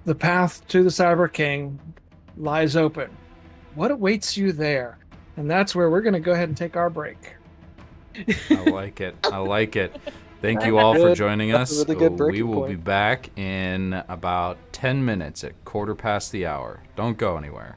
The path to the Cyber King lies open. What awaits you there? And that's where we're going to go ahead and take our break. I like it. I like it. Thank you all for Good. joining That's us. a really good We breaking will point. be back in about 10 minutes at 1:15 the hour. Don't go anywhere.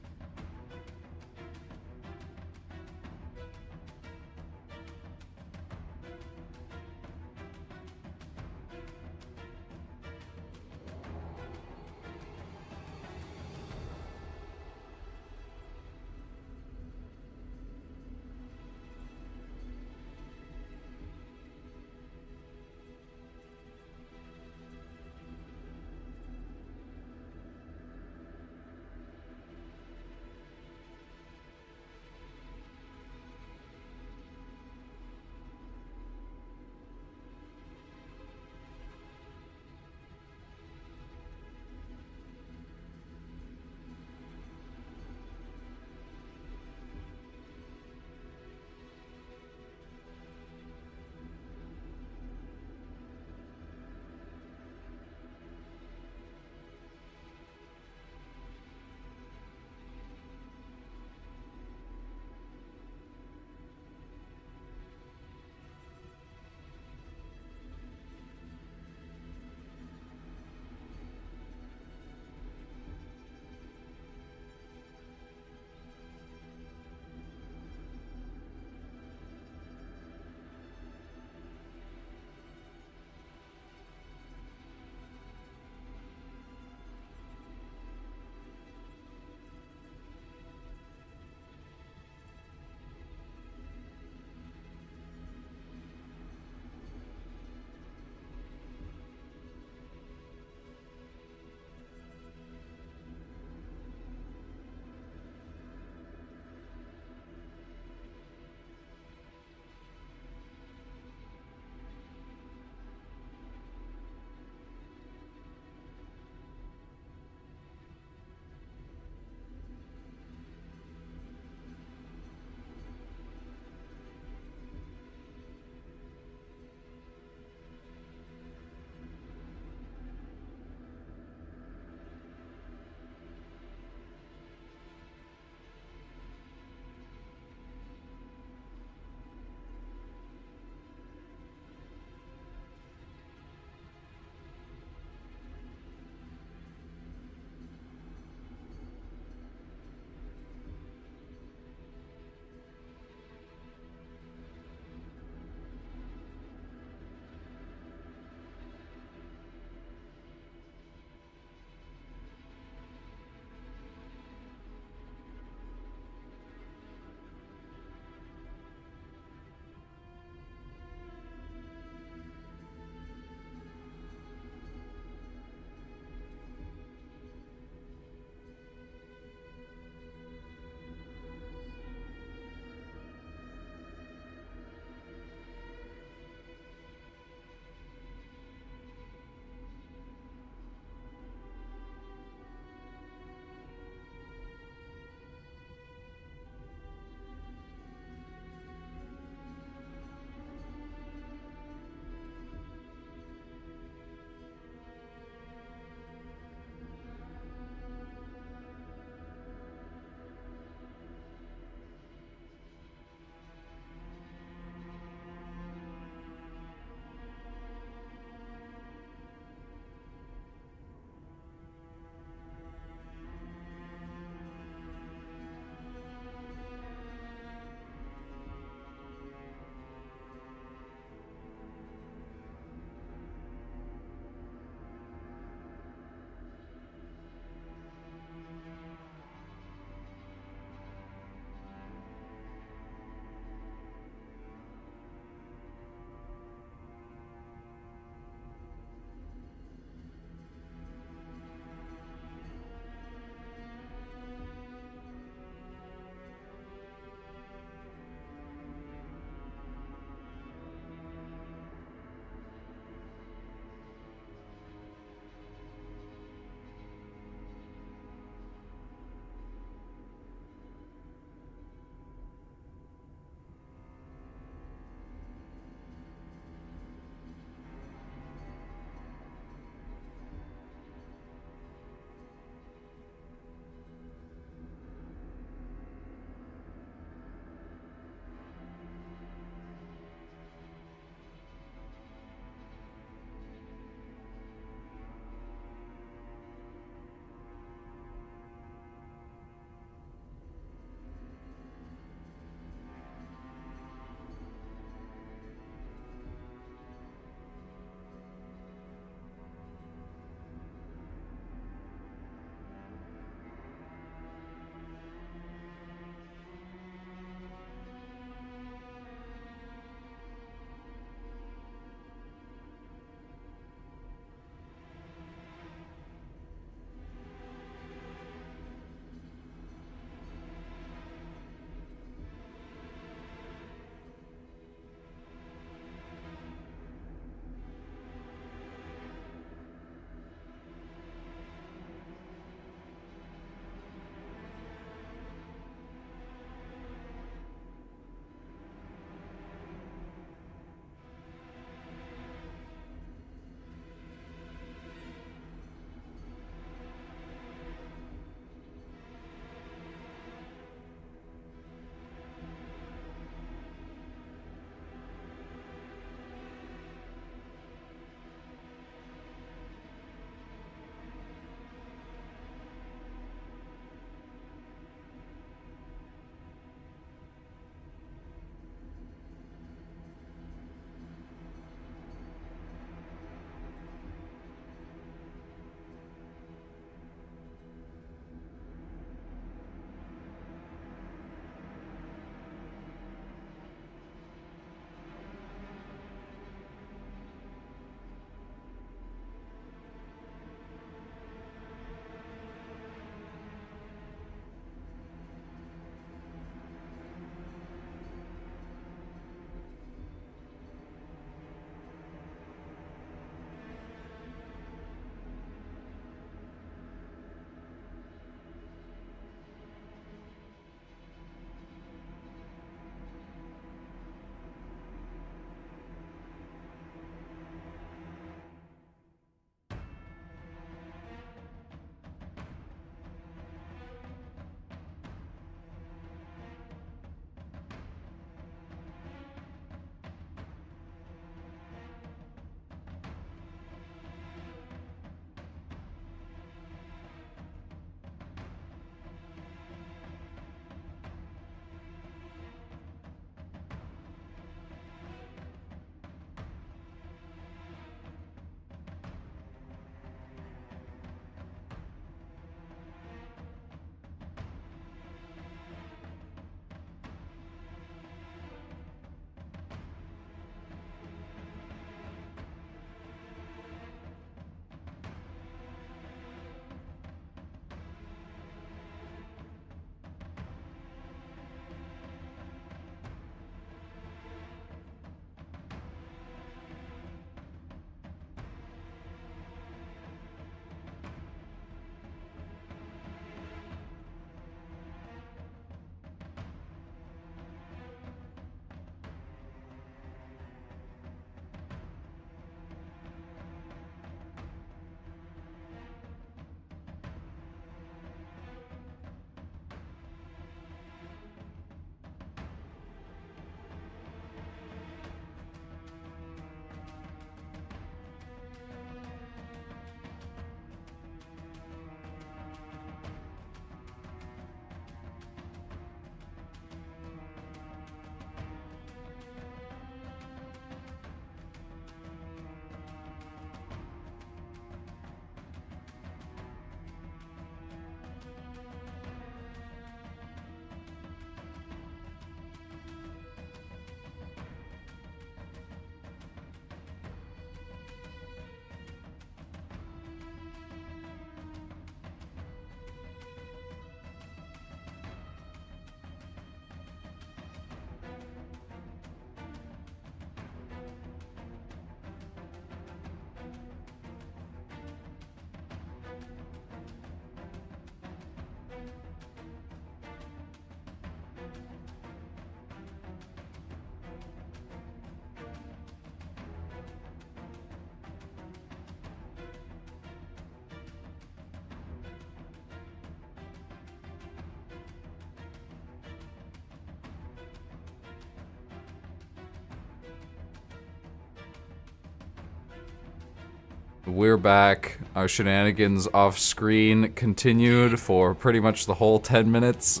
We're back. Our shenanigans off screen continued for pretty much the whole 10 minutes.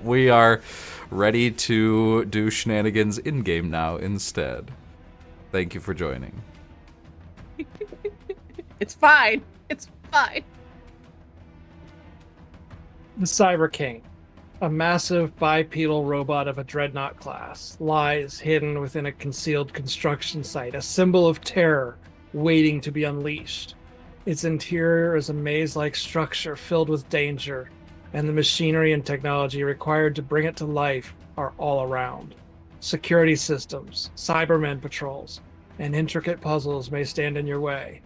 We are ready to do shenanigans in-game now instead. Thank you for joining. It's fine. It's fine. The Cyber King, a massive bipedal robot of a dreadnought class, lies hidden within a concealed construction site, a symbol of terror waiting to be unleashed. Its interior is a maze-like structure filled with danger, and the machinery and technology required to bring it to life are all around. Security systems, Cybermen patrols, and intricate puzzles may stand in your way,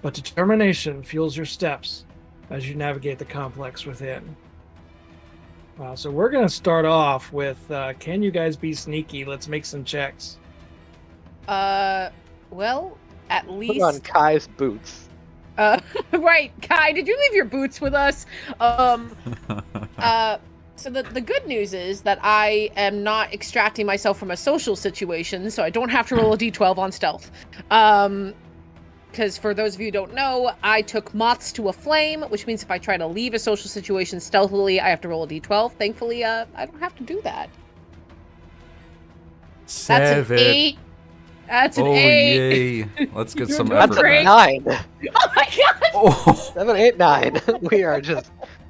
but determination fuels your steps as you navigate the complex within. So we're going to start off with, can you guys be sneaky? Let's make some checks. Well, at Put least... on Kai's boots. Right, Kai, did you leave your boots with us? So the good news is that I am not extracting myself from a social situation, so I don't have to roll a d12 on stealth. Because for those of you who don't know, I took moths to a flame, which means if I try to leave a social situation stealthily, I have to roll a d12. Thankfully, I don't have to do that. That's an 8. That's an 8. Yay. Let's get You're some doing effort great. back. 9. Oh my god! Oh, 7, 8, 9.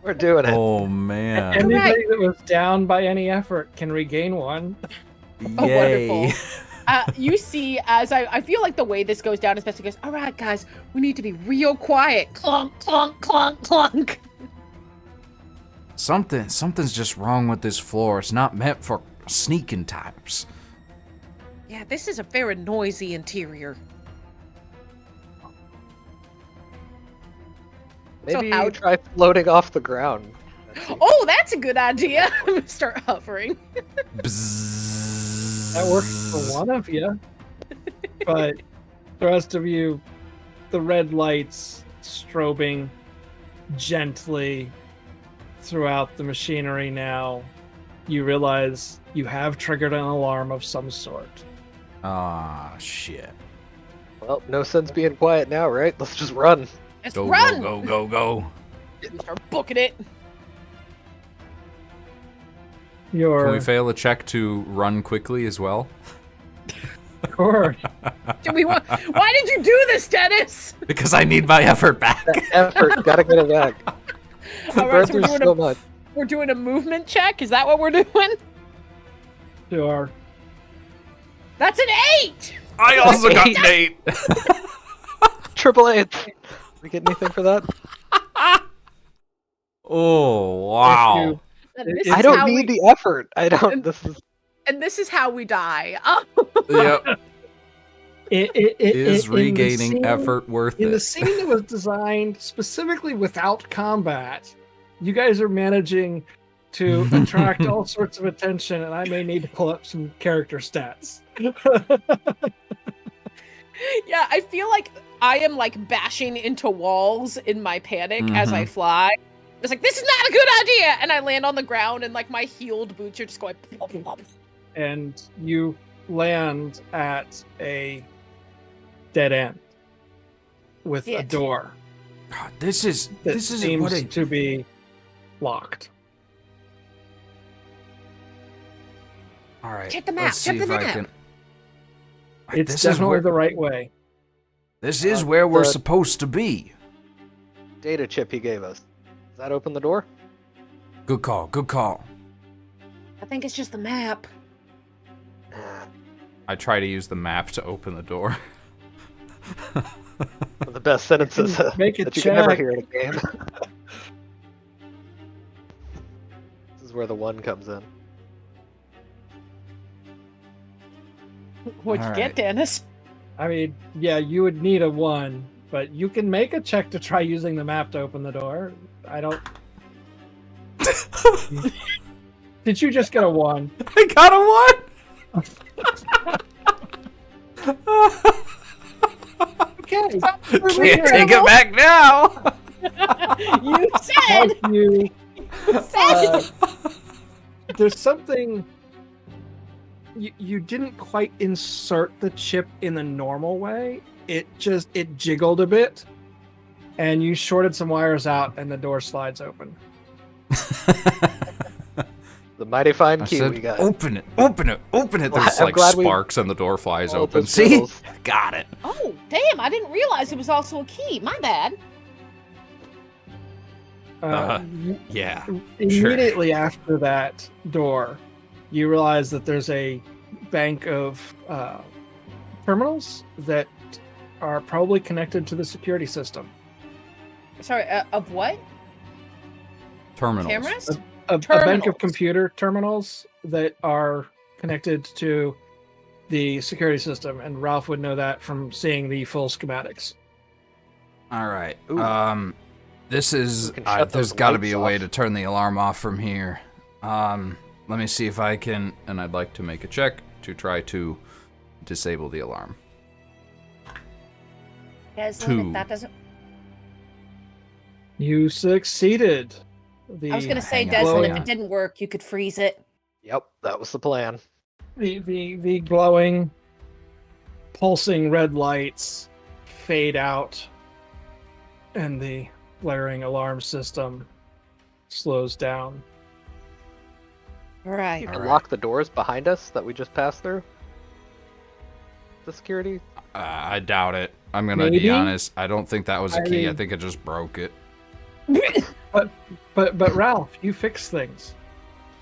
We're doing it. oh man. Anybody that was down by any effort can regain one. Oh, Yay. wonderful. You see, as I feel like the way this goes down is best. It goes, all right, guys, we need to be real quiet. Clunk, clunk, clunk, clunk. Something's just wrong with this floor. It's not meant for sneaking types. Yeah, this is a very noisy interior. Maybe how- you try floating off the ground. Oh, that's a good idea. I'm gonna start hovering. Bzzz. That works for one of you. But the rest of you, the red lights strobing gently throughout the machinery now, you realize you have triggered an alarm of some sort. Ah, shit. Well, no sense being quiet now, right? Let's just run. Let's Go, run. go, go, go, go. We start booking it. Your Can we fail a check to run quickly as well? course. Do we want? Why did you do this, Dennis? Because I need my effort back. That effort, gotta get it back. All right, Burn so through we're doing so much. we're doing a movement check. Is that what we're doing? Sure. That's an 8. I also got an 8. Triple 8. We get anything for that? Oh, wow. You- And this I is don't how need we, the effort. I don't. And- This is. And this is how we die. Oh. Yep. Is in the regaining scene- effort worth In the it? scene that was designed specifically without combat, you guys are managing to attract all sorts of attention, and I may need to pull up some character stats. Yeah, I feel like I am like bashing into walls in my panic as I fly. It's like, this is not a good idea! And I land on the ground and like my heeled boots are just going plop, plop. And you land at a dead end with a Shit. door God, this is that this is seems what I. to be locked. All right. Check the map, Let's check see the if I map. can. It's This is definitely where the right way. this is where we're the- supposed to be. Data chip he gave us. Does that open the door? Good call. Good call. I think it's just the map. I try to use the map to open the door. One of the best sentences Make a that you can ever check. hear in a game. This is where the 1 comes in. What'd you All get, right. Dennis? I mean, yeah, you would need a 1, but you can make a check to try using the map to open the door. I don't. Did you just get a 1? I got a 1. Okay. Can't take it back now. You said! As you, said! there's something. You didn't quite insert the chip in the normal way. it jiggled a bit, and you shorted some wires out, and the door slides open. The mighty fine I key said, we got. open it, open it, open it. There's I'm like glad we sparks and the door flies followed open. those See? rules. Got it. Oh, damn, I didn't realize it was also a key. My bad. Yeah. Immediately after that door, you realize that there's a bank of terminals that are probably connected to the security system. Sorry, of what? Terminals. Cameras? A bank of Terminals. computer terminals that are connected to the security system, and Ralph would know that from seeing the full schematics. All right. Ooh. This is. We can shut There's those got to be lights a way off. to turn the alarm off from here. Let me see if I can, and I'd like to make a check to try to disable the alarm. Desmond, if that doesn't. You succeeded. I was gonna say, hang on, Desmond, hang if on. it didn't work, you could freeze it. Yep, that was the plan. The glowing, pulsing red lights fade out, and the blaring alarm system slows down. Right. You All can right. lock the doors behind us that we just passed through. The security. I doubt it. I'm gonna Maybe? be honest. I don't think that was a I key. I mean- think I just broke it. But Ralph, you fix things.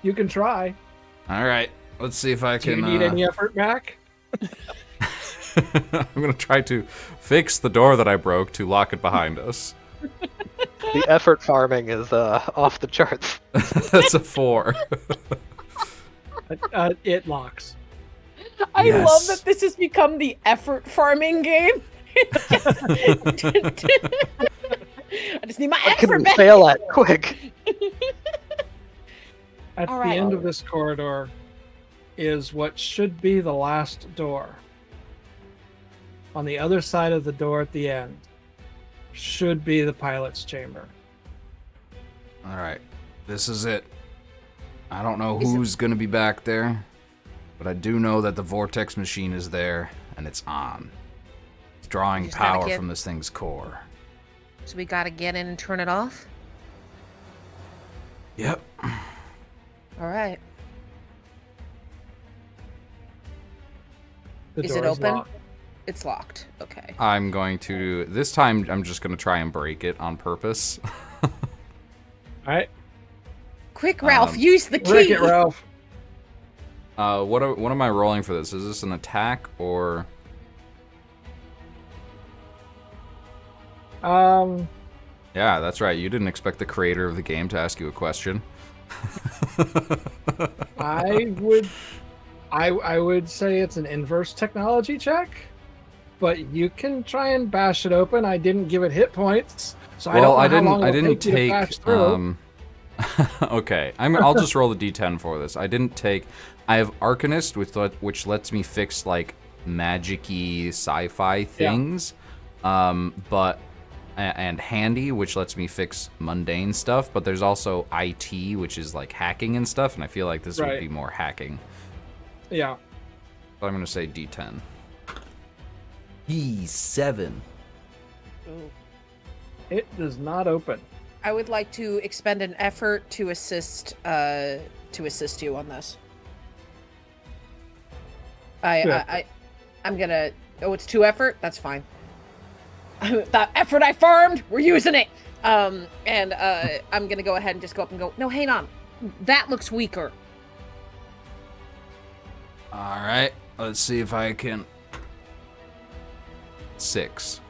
You can try. All right. Let's see if I Do can. you need any effort back? I'm gonna try to fix the door that I broke to lock it behind us. The effort farming is off the charts. That's a 4. It locks. I Yes. love that this has become the effort farming game. I just need my What can effort we back. fail at quick? At All the right. end of this corridor is what should be the last door. On the other side of the door at the end should be the pilot's chamber. All right. This is it. I don't know Is it- who's gonna be back there, but I do know that the vortex machine is there and it's on. It's drawing just gotta power get- from this thing's core. So we gotta get in and turn it off. Yep. All right. The Is door it open? locked. It's locked. Okay. I'm going to. This time, I'm just gonna try and break it on purpose. All right, Quick, Ralph, use the key. break it, Ralph. What am I rolling for this? Is this an attack or? Yeah, that's right. You didn't expect the creator of the game to ask you a question. I would say it's an inverse technology check, but you can try and bash it open. I didn't give it hit points, so I don't know how long I it'll didn't take you to bash take. through. Okay, I'll just roll the d10 for this. I didn't take. I have Arcanist, which lets me fix like magic-y sci-fi things, but and Handy, which lets me fix mundane stuff. But there's also IT, which is like hacking and stuff, and I feel like this would Right. be more hacking. Yeah. So I'm gonna say d10. E7. It does not open. I would like to expend an effort to assist you on this. I'm gonna. Oh, it's 2 effort. That's fine. That effort I farmed, we're using it. I'm gonna go ahead and just go up and go. No, hang on. That looks weaker. All right, let's see if I can. 6.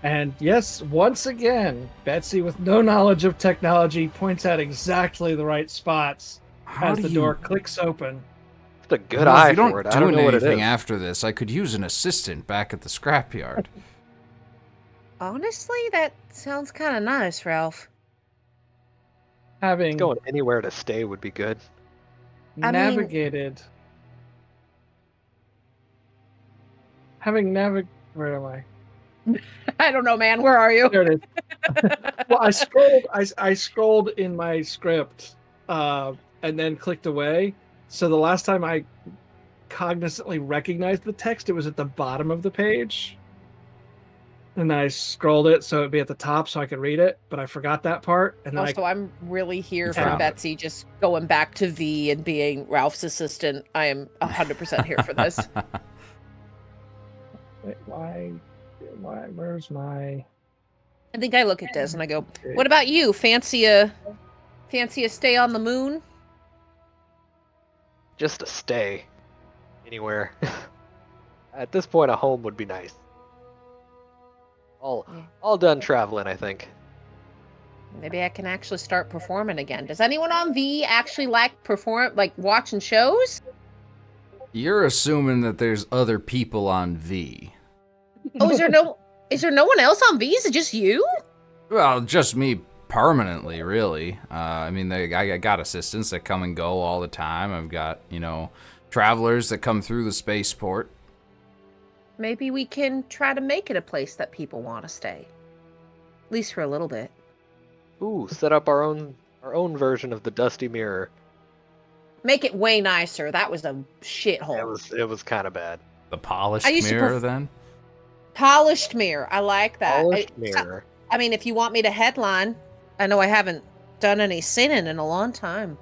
And yes, once again, Betsy, with no knowledge of technology, points out exactly the right spots as the door clicks open. It's a good If eye you don't for it. do I don't know what it anything is. after this, I could use an assistant back at the scrapyard. Honestly, that sounds kind of nice, Ralph. Having Going anywhere to stay would be good. I mean- navigated. Where am I? I don't know, man. Where are you? There it is. Well, I scrolled in my script, and then clicked away. So the last time I cognizantly recognized the text. It was at the bottom of the page. And then I scrolled it so it'd be at the top so I could read it, but I forgot that part. And then Also, I'm really here You for found it. Betsy just going back to V and being Ralph's assistant. I am 100% here for this. Wait, where's my... I think I look at this and I go, "What about you? Fancy a stay on the moon?" Just to stay anywhere. At this point, a home would be nice. All done traveling, I think. Maybe I can actually start performing again. Does anyone on V actually like watching shows? You're assuming that there's other people on V. Oh, is there no one else on V? Is it just you? Well, just me permanently, really. I mean, I got assistants that come and go all the time. I've got, travelers that come through the spaceport. Maybe we can try to make it a place that people want to stay. At least for a little bit. Ooh, set up our own version of the Dusty Mirror. Make it way nicer. That was a shithole. It was kind of bad. The polished I used to mirror, then? Polished mirror. I like that. Polished mirror. I mean, if you want me to headline, I know I haven't done any sinning in a long time.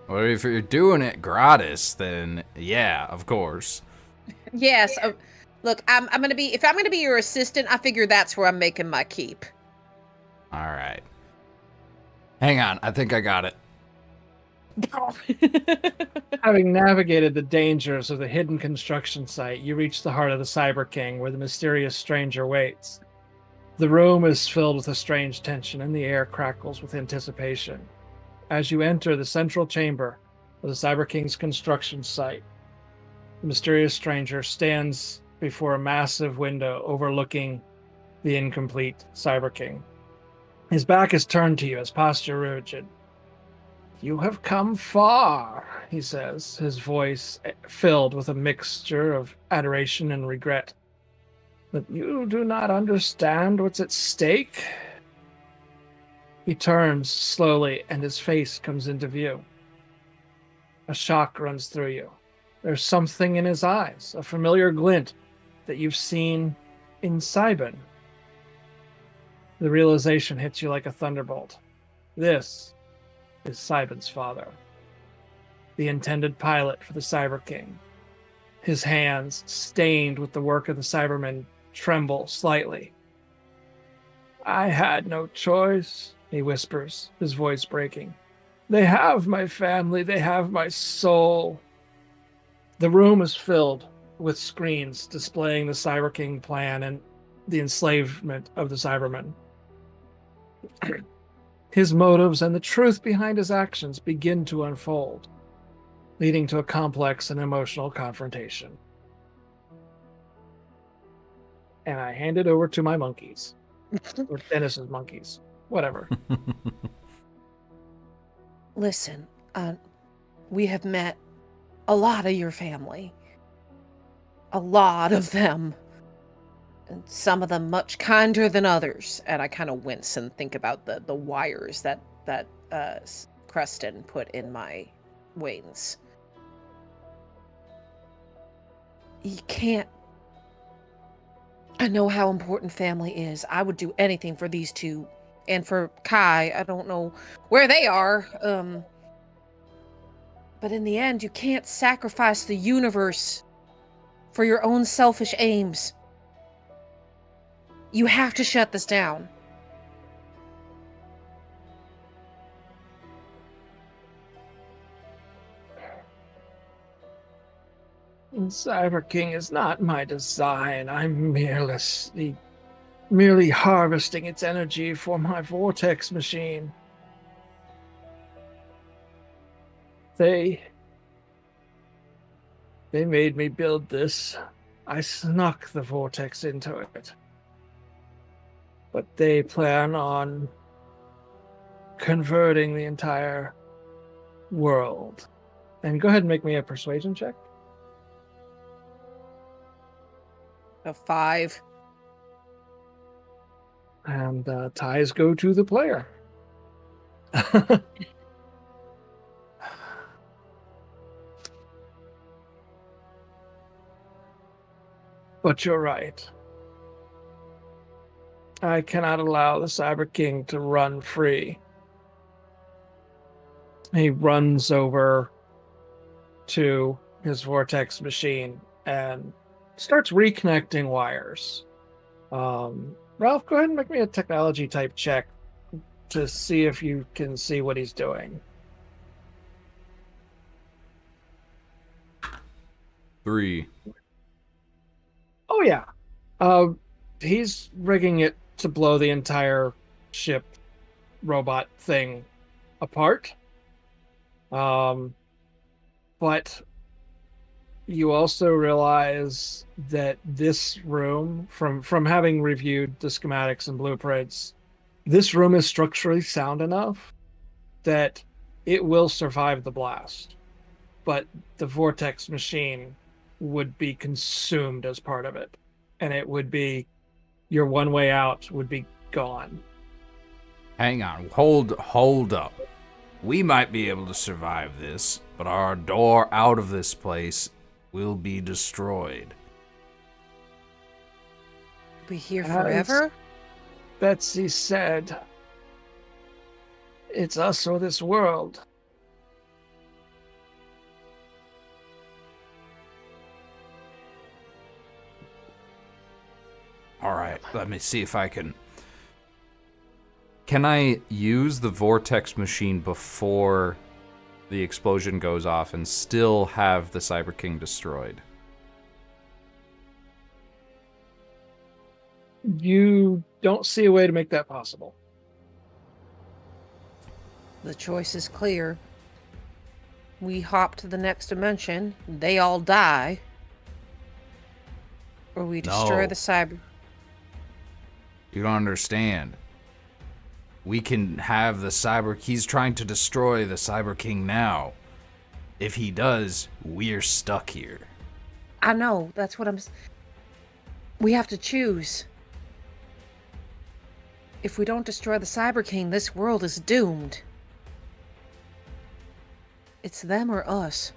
Well, if you're doing it gratis, then yeah, of course. Yes. Look, if I'm gonna be your assistant, I figure that's where I'm making my keep. All right. Hang on, I think I got it. Having navigated the dangers of the hidden construction site, you reach the heart of the Cyber King, where the mysterious stranger waits. The room is filled with a strange tension, and the air crackles with anticipation. As you enter the central chamber of the Cyber King's construction site, the mysterious stranger stands before a massive window overlooking the incomplete Cyber King. His back is turned to you, his posture rigid. "You have come far," he says, his voice filled with a mixture of adoration and regret. "But you do not understand what's at stake." He turns slowly, and his face comes into view. A shock runs through you. There's something in his eyes, a familiar glint that you've seen in Cybin. The realization hits you like a thunderbolt. This is Cybin's father, the intended pilot for the Cyber King. His hands, stained with the work of the Cybermen, tremble slightly. "I had no choice," he whispers, his voice breaking. "They have my family, they have my soul." The room is filled with screens displaying the Cyber King plan and the enslavement of the Cybermen. His motives and the truth behind his actions begin to unfold, leading to a complex and emotional confrontation. And I hand it over to my monkeys. Or Dennis's monkeys. Whatever. Listen, we have met a lot of your family. A lot of them. And some of them much kinder than others. And I kind of wince and think about the wires that Creston put in my wings. You can't... I know how important family is. I would do anything for these two. And for Kai, I don't know where they are. But in the end, you can't sacrifice the universe for your own selfish aims. You have to shut this down. Cyber King is not my design. I'm merely harvesting its energy for my vortex machine. They made me build this. I snuck the vortex into it. But they plan on converting the entire world. And go ahead and make me a persuasion check. A 5. And ties go to the player. But you're right. I cannot allow the Cyber King to run free. He runs over to his vortex machine and starts reconnecting wires. Ralph, go ahead and make me a technology type check to see if you can see what he's doing. 3. Oh yeah. He's rigging it to blow the entire ship robot thing apart. But you also realize that this room, from having reviewed the schematics and blueprints, this room is structurally sound enough that it will survive the blast. But the vortex machine would be consumed as part of it. And it would be, your one way out would be gone. Hang on, hold up. We might be able to survive this, but our door out of this place will be destroyed. Be here As forever? Betsy said, it's us or this world. All right, let me see if I can... Can I use the vortex machine before the explosion goes off and still have the Cyber King destroyed? You don't see a way to make that possible. The choice is clear. We hop to the next dimension, they all die, or we destroy No. the cyber. You don't understand. We can have the He's trying to destroy the Cyber King now. If he does, we're stuck here. I know, that's what we have to choose. If we don't destroy the Cyber King, this world is doomed. It's them or us.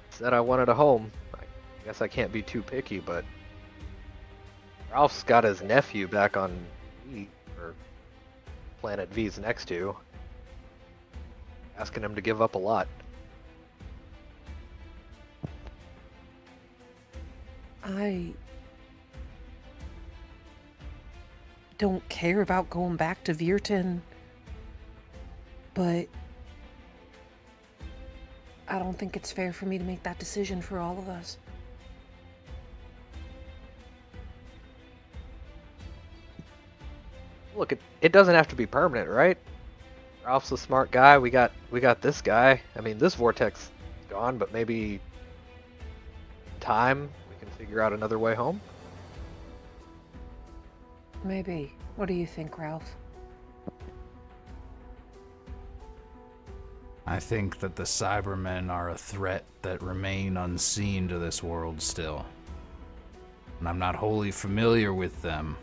Said I wanted a home. I guess I can't be too picky, but Ralph's got his nephew back on V, or Planet V's next to, asking him to give up a lot. I don't care about going back to Virton, but I don't think it's fair for me to make that decision for all of us. Look, it doesn't have to be permanent, right? Ralph's a smart guy. We got this guy. I mean, this vortex is gone, but maybe in time we can figure out another way home. Maybe. What do you think, Ralph? I think that the Cybermen are a threat that remain unseen to this world still. And I'm not wholly familiar with them,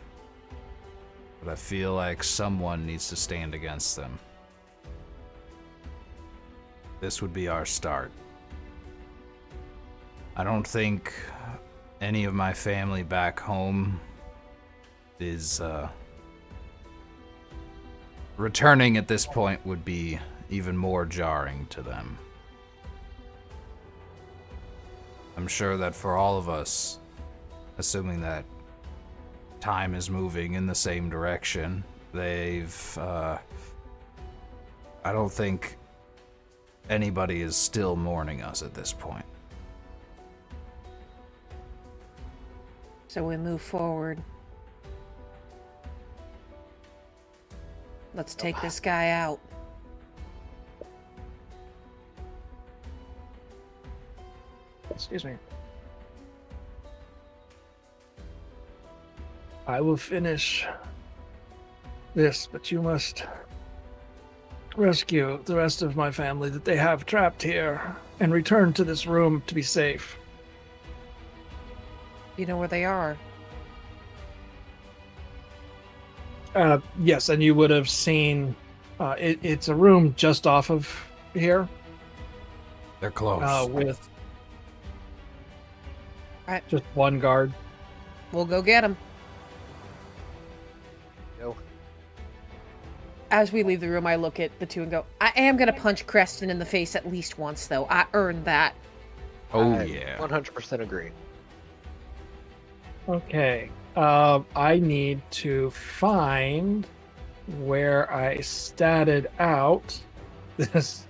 but I feel like someone needs to stand against them. This would be our start. I don't think any of my family back home is, returning at this point would be even more jarring to them. I'm sure that for all of us, assuming that time is moving in the same direction, I don't think anybody is still mourning us at this point. So we move forward. Let's take this guy out. Excuse me. I will finish this, but you must rescue the rest of my family that they have trapped here and return to this room to be safe. You know where they are. Yes, and you would have seen it's a room just off of here. They're close. Just one guard. We'll go get him. Go. As we leave the room, I look at the two and go, I am going to punch Creston in the face at least once, though. I earned that. Oh, I yeah. 100% agree. Okay. I need to find where I statted out this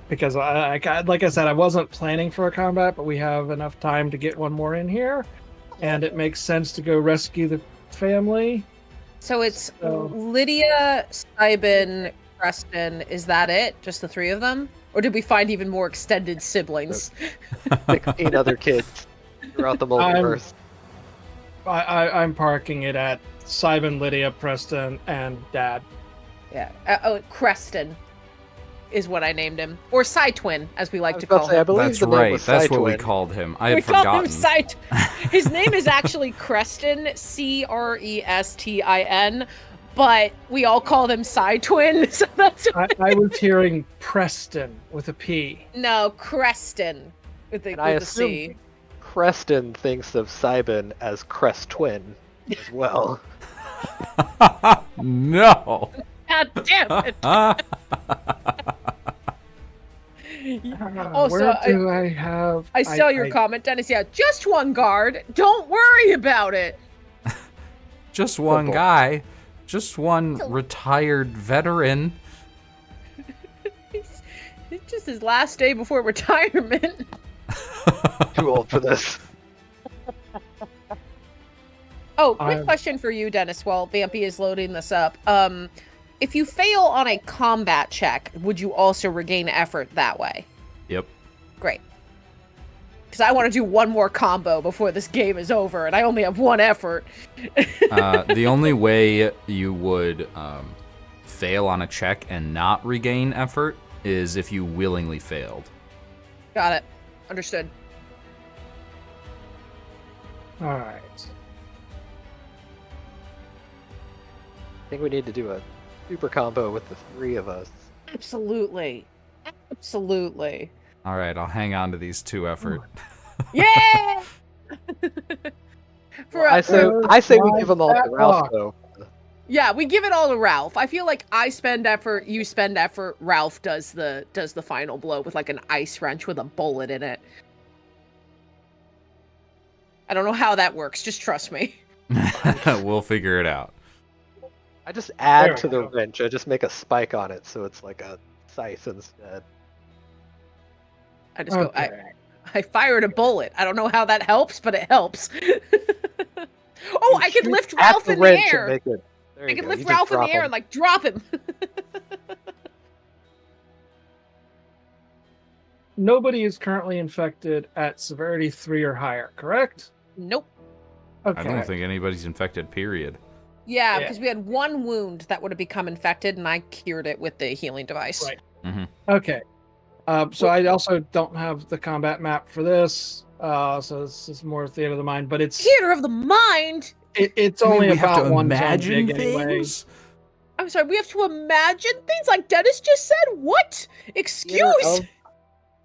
because like I said, I wasn't planning for a combat, but we have enough time to get one more in here, and it makes sense to go rescue the family. So it's So- Lydia, Sybin, Creston. Is that it? Just the three of them? Or did we find even more extended siblings? 16 other kids throughout the multiverse. I'm parking it at Simon, Lydia, Preston, and Dad. Yeah. Creston is what I named him. Or Cy-Twin, as we like I was to about call to say, I him. believe That's the name right. was That's what we Cy-Twin. called him. I We had call him forgotten. His name is actually Creston, Crestin, but we all call him Cy-Twin, so that's I was hearing Preston with a P. No, Creston with And I the C. assume Creston thinks of Cybin as Crest Twin as well. No. God damn it! Also, Where do I have? I saw your comment, Dennis. Yeah, just one guard. Don't worry about it. Just one Purple. guy. Just one retired veteran. It's just his last day before retirement. Too old for this. Oh, quick I'm- question for you, Dennis, while Vampy is loading this up. If you fail on a combat check, would you also regain effort that way? Yep. Great. Because I want to do one more combo before this game is over, and I only have one effort. The only way you would fail on a check and not regain effort is if you willingly failed. Got it. Understood. All right. I think we need to do a super combo with the three of us. Absolutely. Absolutely. All right, I'll hang on to these two effort. Yeah! I say we give them all to Ralph, though. Yeah, we give it all to Ralph. I feel like I spend effort, you spend effort, Ralph does the final blow with like an ice wrench with a bullet in it. I don't know how that works, just trust me. We'll figure it out. I just add There to we the go. wrench. I just make a spike on it, so it's like a scythe instead. I just go, Okay. I fired a bullet. I don't know how that helps, but it helps. Oh, I could Shoot lift at Ralph the in the wrench and air. make it- there I you could go, lift you just Ralph in the drop air him. and like drop him. Nobody is currently infected at severity 3 or higher, correct? Nope. Okay. I don't think anybody's infected, period. Yeah, Yeah. because we had one wound that would have become infected, and I cured it with the healing device. Right. Mm-hmm. Okay. So I also don't have the combat map for this. So this is more theater of the mind, but it's Theater of the mind. it's only we have about to one imagine zone big anyway. things. I'm sorry, we have to imagine things like Dennis just said? What? Excuse? Theater of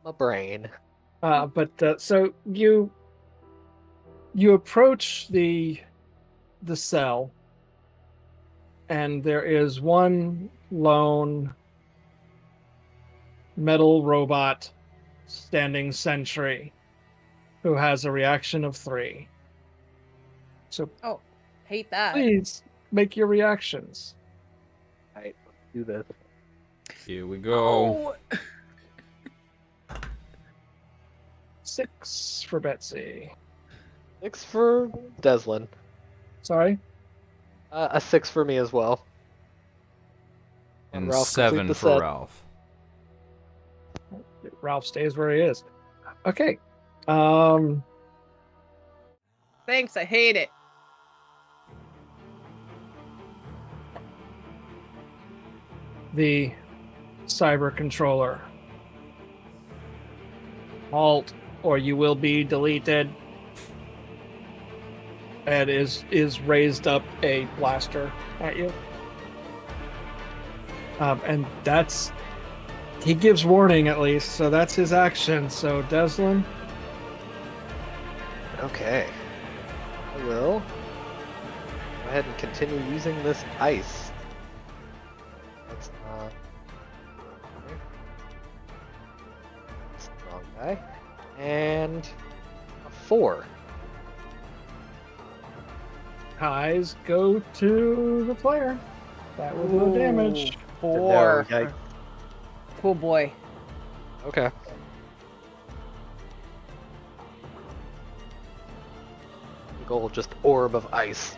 my brain. So you approach the cell, and there is one lone metal robot standing sentry who has a reaction of 3. So Oh, hate that. please make your reactions. Alright, let's do this. Here we go. Oh, 6 for Betsy. 6 for Deslin. Sorry. A 6 for me as well. And Ralph, complete 7 the for set. Ralph. Ralph stays where he is. Okay. thanks, I hate it. The cyber controller. Halt, or you will be deleted. And is raised up a blaster at you. And that's he gives warning at least, so that's his action. So Deslin, Oh, Okay. I will go ahead and continue using this ice. That's not. Okay. That's the wrong guy. And a 4. Ties go to the player. That was no damage. Four. No, yikes. Cool boy. Okay. Big ol' just orb of ice.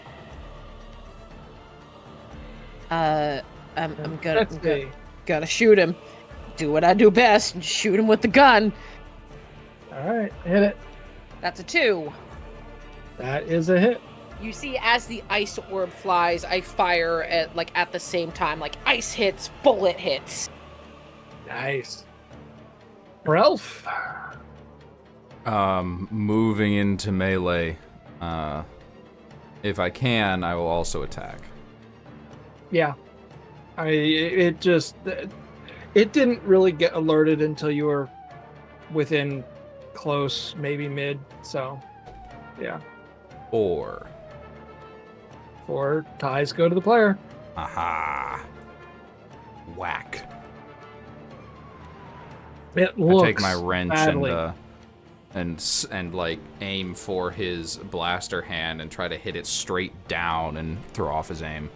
I'm Let's see. gonna shoot him. Do what I do best and shoot him with the gun. All right, hit it. That's a 2. That is a hit. You see, as the ice orb flies, I fire at the same time. Like ice hits, bullet hits. Nice. Ralph. Moving into melee. If I can, I will also attack. Yeah. It didn't really get alerted until you were within close, maybe mid. So, yeah. 4. 4 ties go to the player. Aha. Whack. It I looks take my wrench badly. and like aim for his blaster hand and try to hit it straight down and throw off his aim.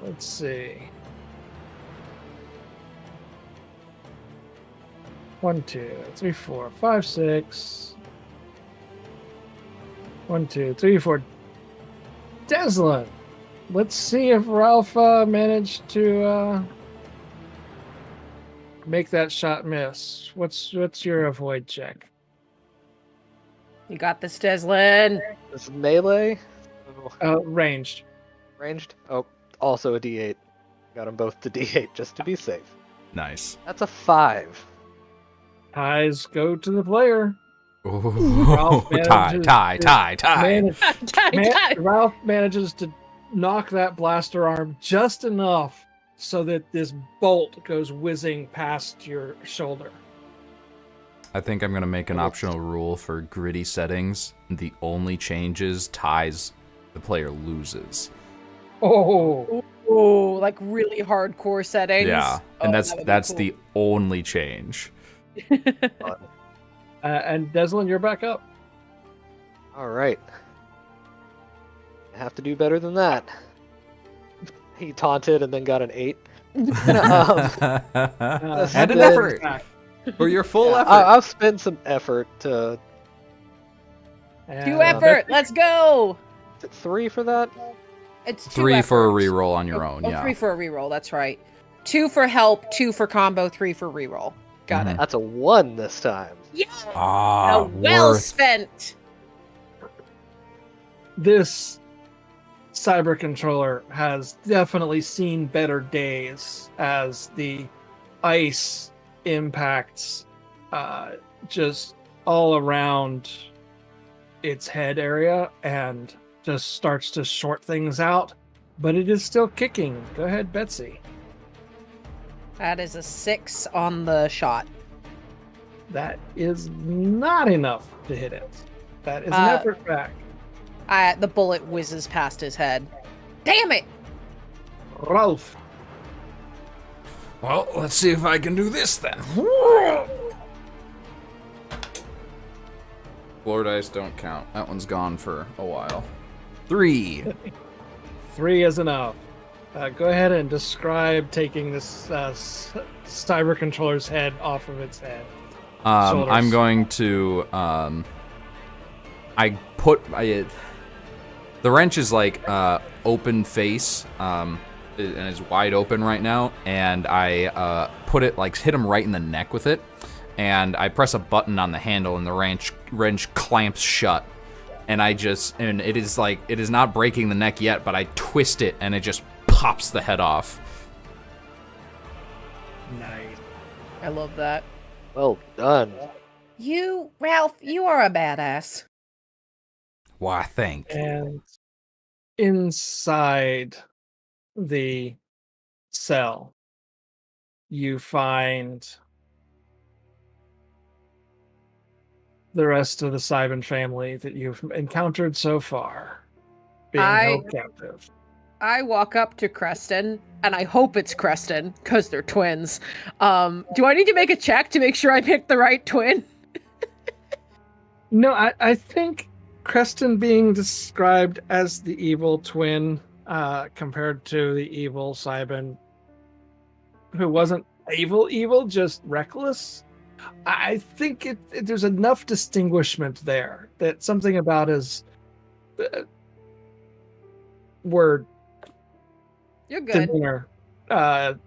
Let's see. 1, 2, 3, 4, 5, 6. 1, 2, 3, 4. Deslin. Let's see if Ralph managed to make that shot miss. What's your avoid check? You got this, Deslin. This is melee. Oh, Ranged. ranged. Oh, also a D8. Got them both to D8 just to be safe. Nice. That's a 5. Ties go to the player. Ooh, tie. Ralph manages to knock that blaster arm just enough so that this bolt goes whizzing past your shoulder. I think I'm gonna make an optional rule for gritty settings. The only changes ties the player loses. Oh, Oh, like really hardcore settings. Yeah, Oh, and that would be that's cool. the only change. and Deslin, you're back up. All right. I have to do better than that. He taunted and then got an 8. And and an effort for your full Yeah, effort. I'll spend some effort to. Two effort. Let's go. Is it 3 for that? It's 2 3 for a efforts. reroll on your own. Oh, Yeah. 3 for a reroll. That's right. 2 for help, 2 for combo, 3 for reroll. Got it. That's a 1 this time. Yeah. Ah, Well worth. spent. This cyber controller has definitely seen better days as the ice impacts just all around its head area and just starts to short things out, but it is still kicking. Go ahead, Betsy. That is a 6 on the shot. That is not enough to hit it. That is an effort back. The bullet whizzes past his head. Damn it! Ralph. Well, let's see if I can do this then. Floor dice don't count. That one's gone for a while. 3. 3 is enough. Go ahead and describe taking this cyber controller's head off of its head. I'm Shoulders. going to the wrench is like open face and is wide open right now, and I put it like hit him right in the neck with it, and I press a button on the handle and the wrench clamps shut, and it is not breaking the neck yet, but I twist it and it just pops the head off. Nice. I love that. Well done. Ralph, you are a badass. Why, thank you. And inside the cell, you find the rest of the Simon family that you've encountered so far being I- held captive. I walk up to Creston, and I hope it's Creston, because they're twins. Do I need to make a check to make sure I picked the right twin? No, I think Creston being described as the evil twin compared to the evil Simon, who wasn't evil, just reckless. I think there's enough distinguishment there that something about his word You're good. demeanor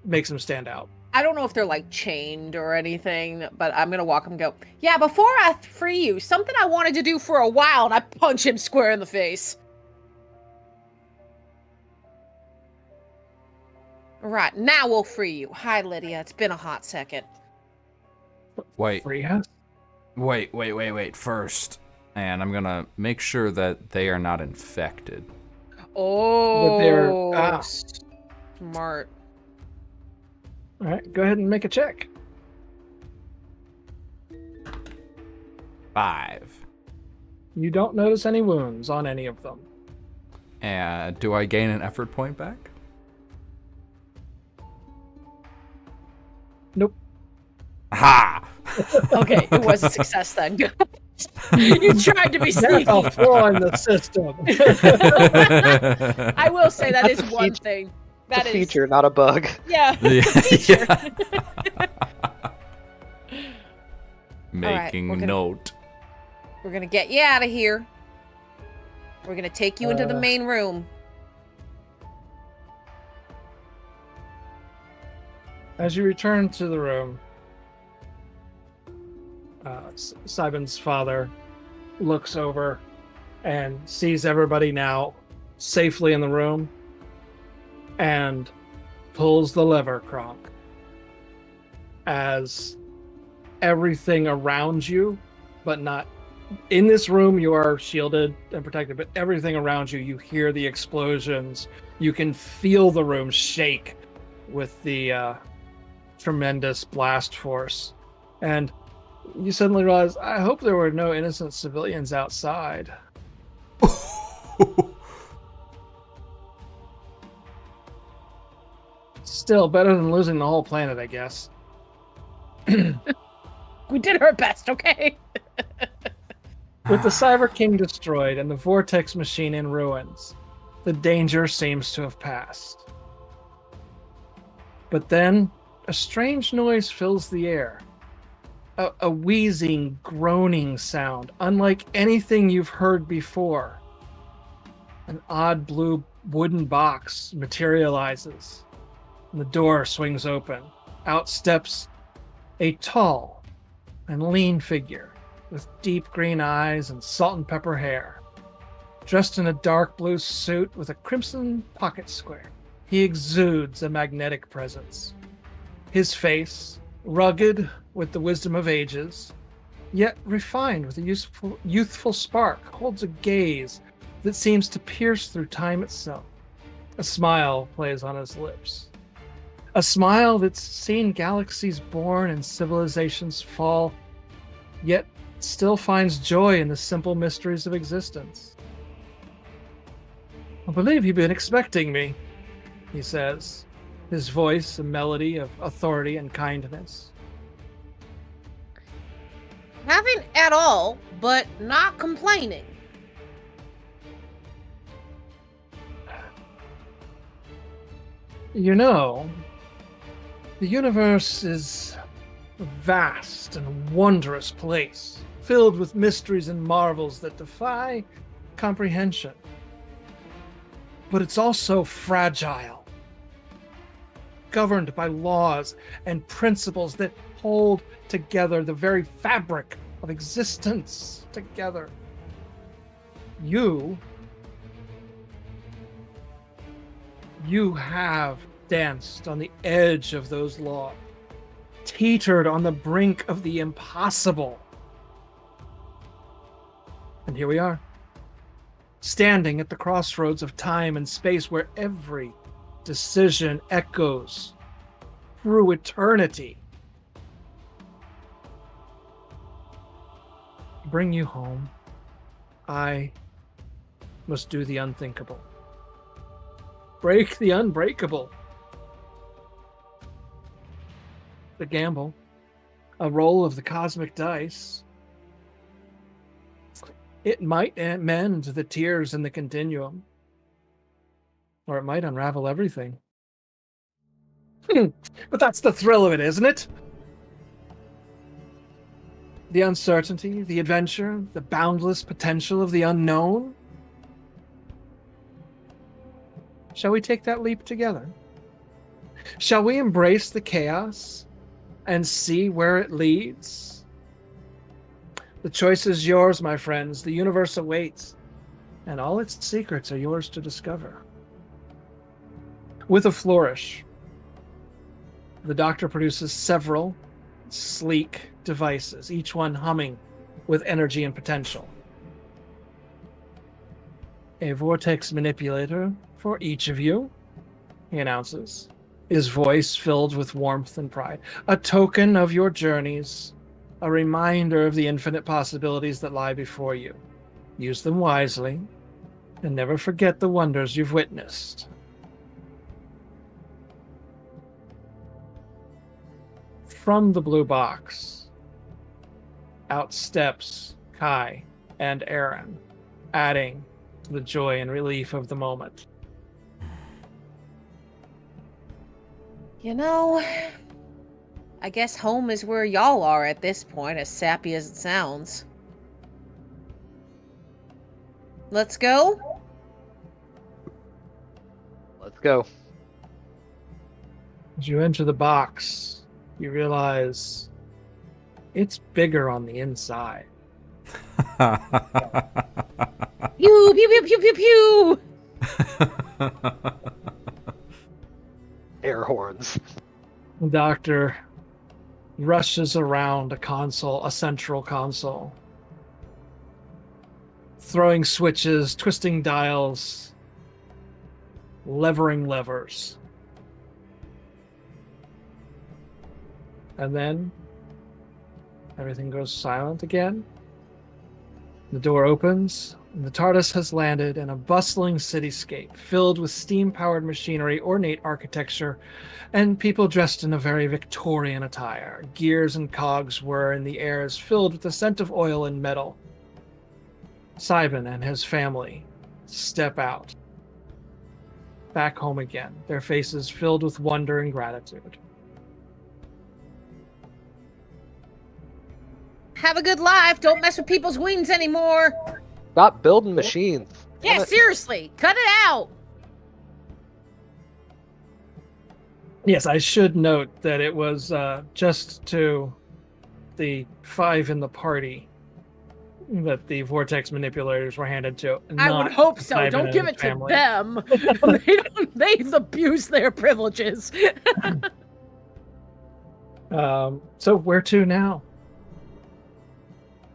makes him stand out. I don't know if they're like chained or anything, but I'm gonna walk him and go, yeah, before I free you, something I wanted to do for a while, and I punch him square in the face. Right, now we'll free you. Hi, Lydia. It's been a hot second. Wait, Free us? wait. First, and I'm gonna make sure that they are not infected. Oh, smart. All right, go ahead and make a check. 5. You don't notice any wounds on any of them. And do I gain an effort point back? Nope. Ha! Okay, it was a success then. You tried to be That's sneaky. a flaw in the system. I will say that is That's a one feature. thing. It's That a is feature, not a bug. Yeah. Yeah. Making we're gonna- note. We're gonna get you out of here. We're gonna take you into the Uh. main room. As you return to the room, Simon's father looks over and sees everybody now safely in the room and pulls the lever, Kronk. As everything around you, but not in this room, you are shielded and protected, but everything around you, you hear the explosions. You can feel the room shake with the tremendous blast force. And you suddenly realize, I hope there were no innocent civilians outside. Still better than losing the whole planet, I guess. We did our best, okay? With the Cyber King destroyed and the Vortex machine in ruins, the danger seems to have passed. But then, a strange noise fills the air. A wheezing, groaning sound, unlike anything you've heard before. An odd blue wooden box materializes, and the door swings open. Out steps a tall and lean figure with deep green eyes and salt and pepper hair. Dressed in a dark blue suit with a crimson pocket square, he exudes a magnetic presence. His face, rugged with the wisdom of ages, yet refined with a youthful spark, holds a gaze that seems to pierce through time itself. A smile plays on his lips. A smile that's seen galaxies born and civilizations fall, yet still finds joy in the simple mysteries of existence. I believe you've been expecting me, he says, his voice a melody of authority and kindness. Haven't at all, but not complaining. You know, the universe is a vast and wondrous place, filled with mysteries and marvels that defy comprehension. But it's also fragile, governed by laws and principles that hold together the very fabric of existence together. You have danced on the edge of those laws, teetered on the brink of the impossible. And here we are, standing at the crossroads of time and space where every decision echoes through eternity. bring you home, I must do the unthinkable. Break the unbreakable. The gamble. A roll of the cosmic dice. It might mend the tears in the continuum. Or it might unravel everything. But that's the thrill of it, isn't it? The uncertainty, the adventure, the boundless potential of the unknown. Shall we take that leap together? Shall we embrace the chaos and see where it leads? The choice is yours, my friends. The universe awaits, and all its secrets are yours to discover. With a flourish, the doctor produces several sleek devices, each one humming with energy and potential. A vortex manipulator for each of you, he announces, his voice filled with warmth and pride. A token of your journeys, a reminder of the infinite possibilities that lie before you. Use them wisely, and never forget the wonders you've witnessed. From the blue box, out steps Kai and Aaron, adding to the joy and relief of the moment. You know, I guess home is where y'all are at this point, as sappy as it sounds. Let's go? Let's go. As you enter the box, you realize it's bigger on the inside. Pew, pew, pew, pew, pew, pew! Air horns. The doctor rushes around a console, a central console, throwing switches, twisting dials, levering levers. And then everything goes silent again. The door opens, and the TARDIS has landed in a bustling cityscape filled with steam-powered machinery, ornate architecture, and people dressed in a very Victorian attire. Gears and cogs whir in the airs, filled with the scent of oil and metal. Simon and his family step out. Back home again, their faces filled with wonder and gratitude. Have a good life. Don't mess with people's wings anymore. Stop building machines. Yeah, Damn it. seriously. Cut it out. Yes, I should note that it was just to the 5 in the party that the vortex manipulators were handed to. I would not hope so. Simon Don't and give his it family. to them. They've abused their privileges. So where to now?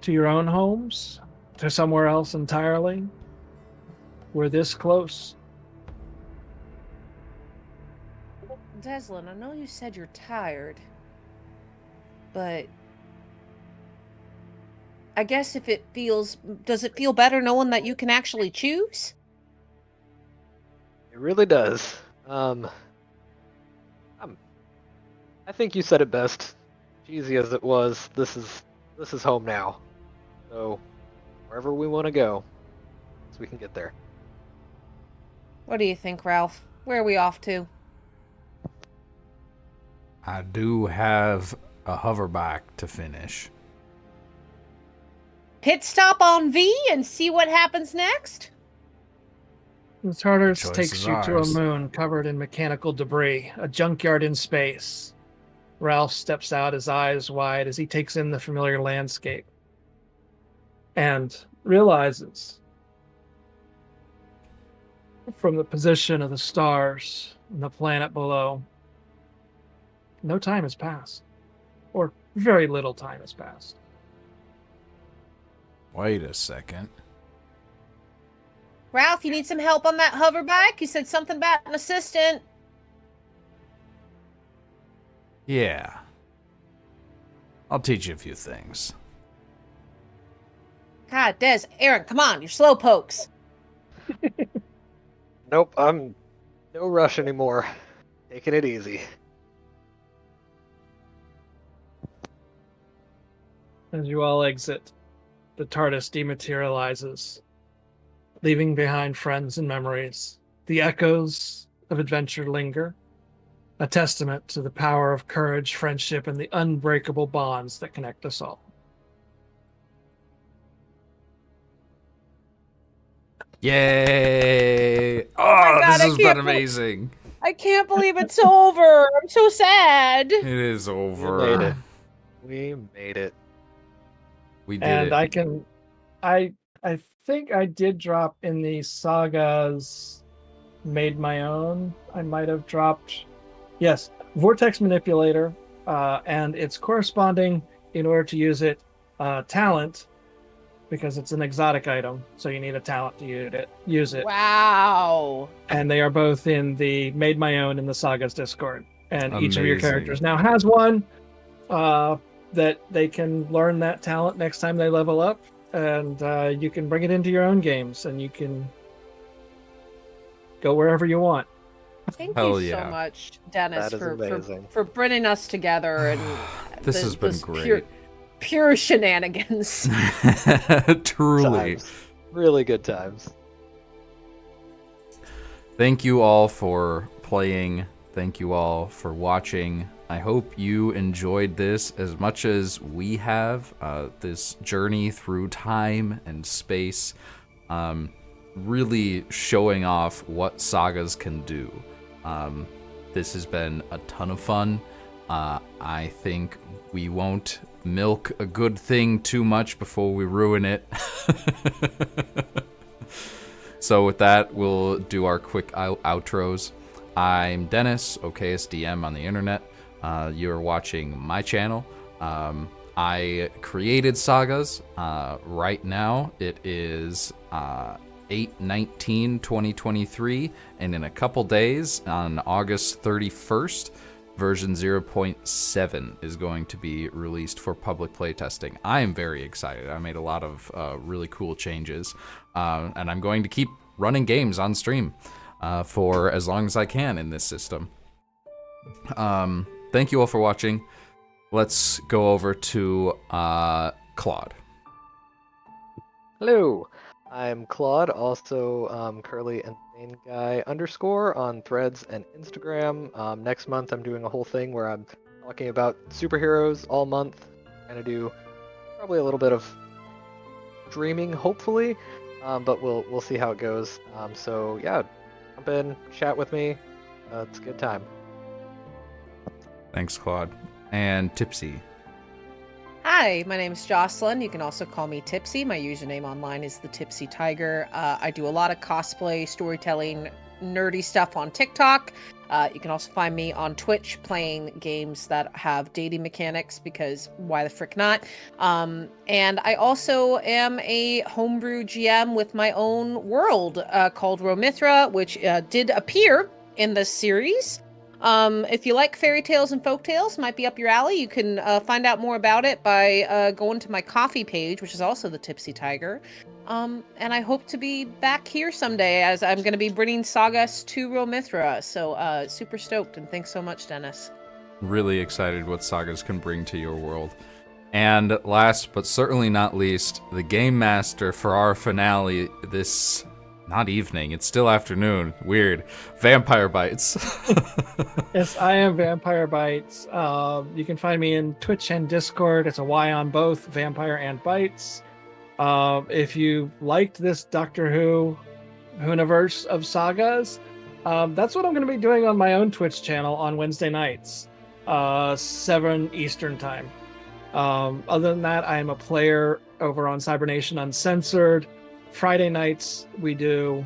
To your own homes? To somewhere else entirely? We're this close. Deslin, I know you said you're tired, but I guess if it feels, does it feel better knowing that you can actually choose? It really does. I think you said it best. Cheesy as it was, this is home now. So wherever we want to go, so we can get there. What do you think, Ralph? Where are we off to? I do have a hoverback to finish. Pit stop on V and see what happens next? The TARDIS Choice takes is you to a ours. moon covered in mechanical debris, a junkyard in space. Ralph steps out, his eyes wide, as he takes in the familiar landscape and realizes from the position of the stars and the planet below, no time has passed, or very little time has passed. Wait a second. Ralph, you need some help on that hoverback? You said something about an assistant. Yeah. I'll teach you a few things. God, Des, Aaron, come on, you're slow pokes. Nope, I'm no rush anymore. Taking it easy. As you all exit, the TARDIS dematerializes, leaving behind friends and memories. The echoes of adventure linger, a testament to the power of courage, friendship, and the unbreakable bonds that connect us all. Yay! my Oh, God, this I has can't been amazing. I can't believe it's over. I'm so sad. It is over. We made it. We made it. We did And it. I think I did drop in the sagas made my own. I might have dropped, yes, Vortex Manipulator, and its corresponding, in order to use it, talent, because it's an exotic item, so you need a talent to use it. Wow. And they are both in the Made My Own in the Sagas Discord. And each of your Amazing. characters now has one that they can learn that talent next time they level up, and you can bring it into your own games, and you can go wherever you want. Thank Hell you yeah. so much, Dennis, That is amazing. for bringing us together and This has been great. Pure shenanigans. Truly. Times. Really good times. Thank you all for playing. Thank you all for watching. I hope you enjoyed this as much as we have. This journey through time and space, really showing off what sagas can do. This has been a ton of fun. I think we won't milk a good thing too much before we ruin it. So with that, we'll do our quick outros. I'm Dennis, OKSDM on the internet. You're watching my channel. I created Sagas. Right now, it is 8/19/2023, and in a couple days, on August 31st, version 0.7 is going to be released for public playtesting. I am very excited. I made a lot of really cool changes, and I'm going to keep running games on stream for as long as I can in this system. Thank you all for watching. Let's go over to Claude. Hello, I'm Claude, also Curly and Sane Guy _ on Threads and Instagram. Next month I'm doing a whole thing where I'm talking about superheroes all month. I'm gonna do probably a little bit of streaming, hopefully, but we'll see how it goes. So yeah, jump in, chat with me. It's a good time. Thanks, Claude. And Tipsy. Hi, my name is Jocelyn. You can also call me Tipsy. My username online is the Tipsy Tiger. I do a lot of cosplay, storytelling, nerdy stuff on TikTok. You can also find me on Twitch playing games that have dating mechanics, because why the frick not? And I also am a homebrew GM with my own world called Whonimithra, which did appear in this series. If you like fairy tales and folk tales, might be up your alley. You can find out more about it by going to my coffee page, which is also the Tipsy Tiger. And I hope to be back here someday, as I'm going to be bringing Sagas to Whonimithra. So super stoked, and thanks so much, Dennis. Really excited what Sagas can bring to your world. And last but certainly not least, the game master for our finale this... not evening, it's still afternoon. Weird. Vampire Bites. Yes, I am Vampire Bites. You can find me in Twitch and Discord. It's a Y on both, Vampire and Bites. If you liked this Doctor Who Whoniverse of sagas, that's what I'm going to be doing on my own Twitch channel on Wednesday nights, 7 Eastern time. Other than that, I am a player over on Cybernation Uncensored. Friday nights we do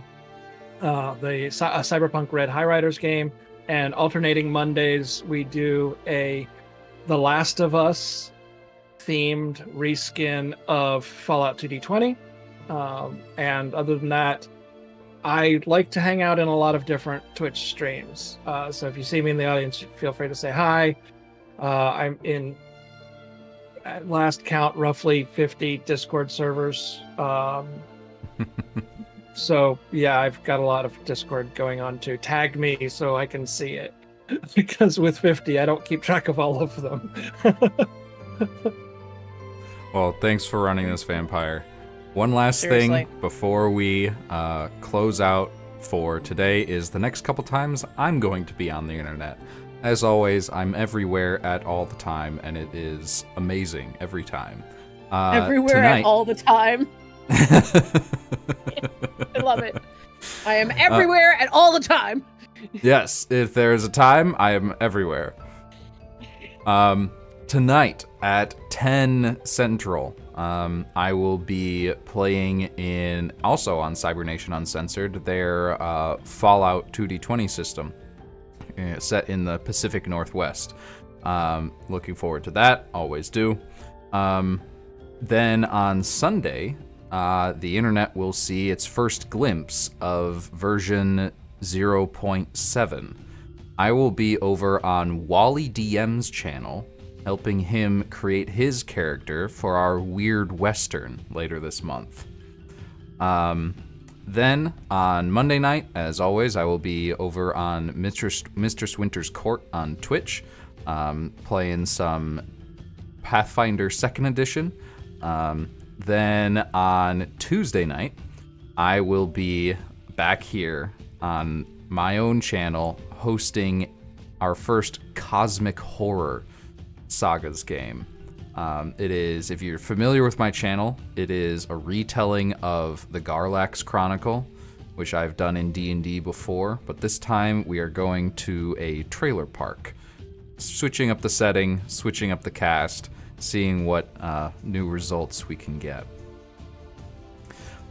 the Cyberpunk Red High Riders game, and alternating Mondays we do a The Last of Us themed reskin of Fallout 2D20. And other than that, I like to hang out in a lot of different Twitch streams. So if you see me in the audience, feel free to say hi. I'm in at last count, roughly 50 Discord servers. So yeah, I've got a lot of Discord going on too. Tag me so I can see it. Because with 50, I don't keep track of all of them. Well, thanks for running this, Vampire. One last Seriously. thing before we close out for today is the next couple times I'm going to be on the internet. As always, I'm everywhere at all the time, and it is amazing every time. Everywhere tonight... at all the time. I love it. I am everywhere at all the time. Yes, if there's a time, I am everywhere. Tonight at 10 Central, I will be playing in, also on Cybernation Uncensored, their Fallout 2D20 system, set in the Pacific Northwest. Looking forward to that, always do. Then on Sunday, the internet will see its first glimpse of version 0.7. I will be over on Wally DM's channel, helping him create his character for our Weird Western later this month. Then on Monday night, as always, I will be over on Mistress Winter's Court on Twitch, playing some Pathfinder 2nd Edition. Then on Tuesday night, I will be back here on my own channel hosting our first Cosmic Horror Sagas game. It is, if you're familiar with my channel, it is a retelling of the Garlax Chronicle, which I've done in D&D before, but this time we are going to a trailer park, switching up the setting, switching up the cast, seeing what new results we can get.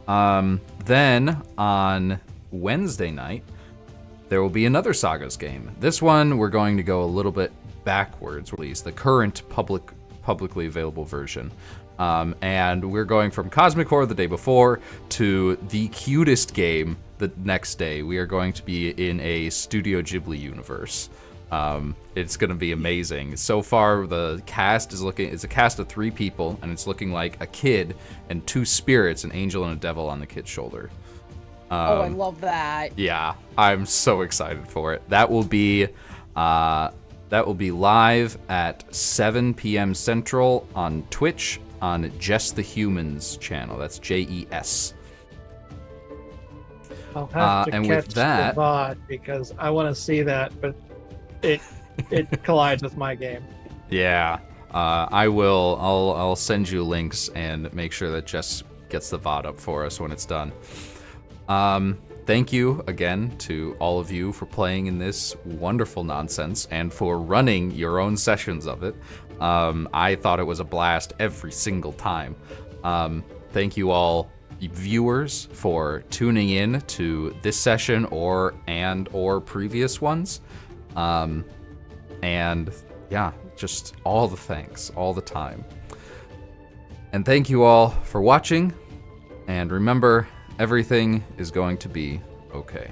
Then on Wednesday night, there will be another Sagas game. This one, we're going to go a little bit backwards, at least the current publicly available version. And we're going from Cosmic Horror the day before to the cutest game the next day. We are going to be in a Studio Ghibli universe. It's going to be amazing. So far, the cast it's a cast of 3 people, and it's looking like a kid and 2 spirits, an angel and a devil on the kid's shoulder. Oh, I love that. Yeah, I'm so excited for it. That will be live at 7 p.m. Central on Twitch on Just the Humans channel. That's JES. I'll have to and catch with that, the VOD because I want to see that, but it collides with my game. Yeah, I will. I'll send you links and make sure that Jess gets the VOD up for us when it's done. Thank you again to all of you for playing in this wonderful nonsense and for running your own sessions of it. I thought it was a blast every single time. Thank you all viewers for tuning in to this session or previous ones. And yeah, just all the thanks all the time. And thank you all for watching. And remember, everything is going to be okay.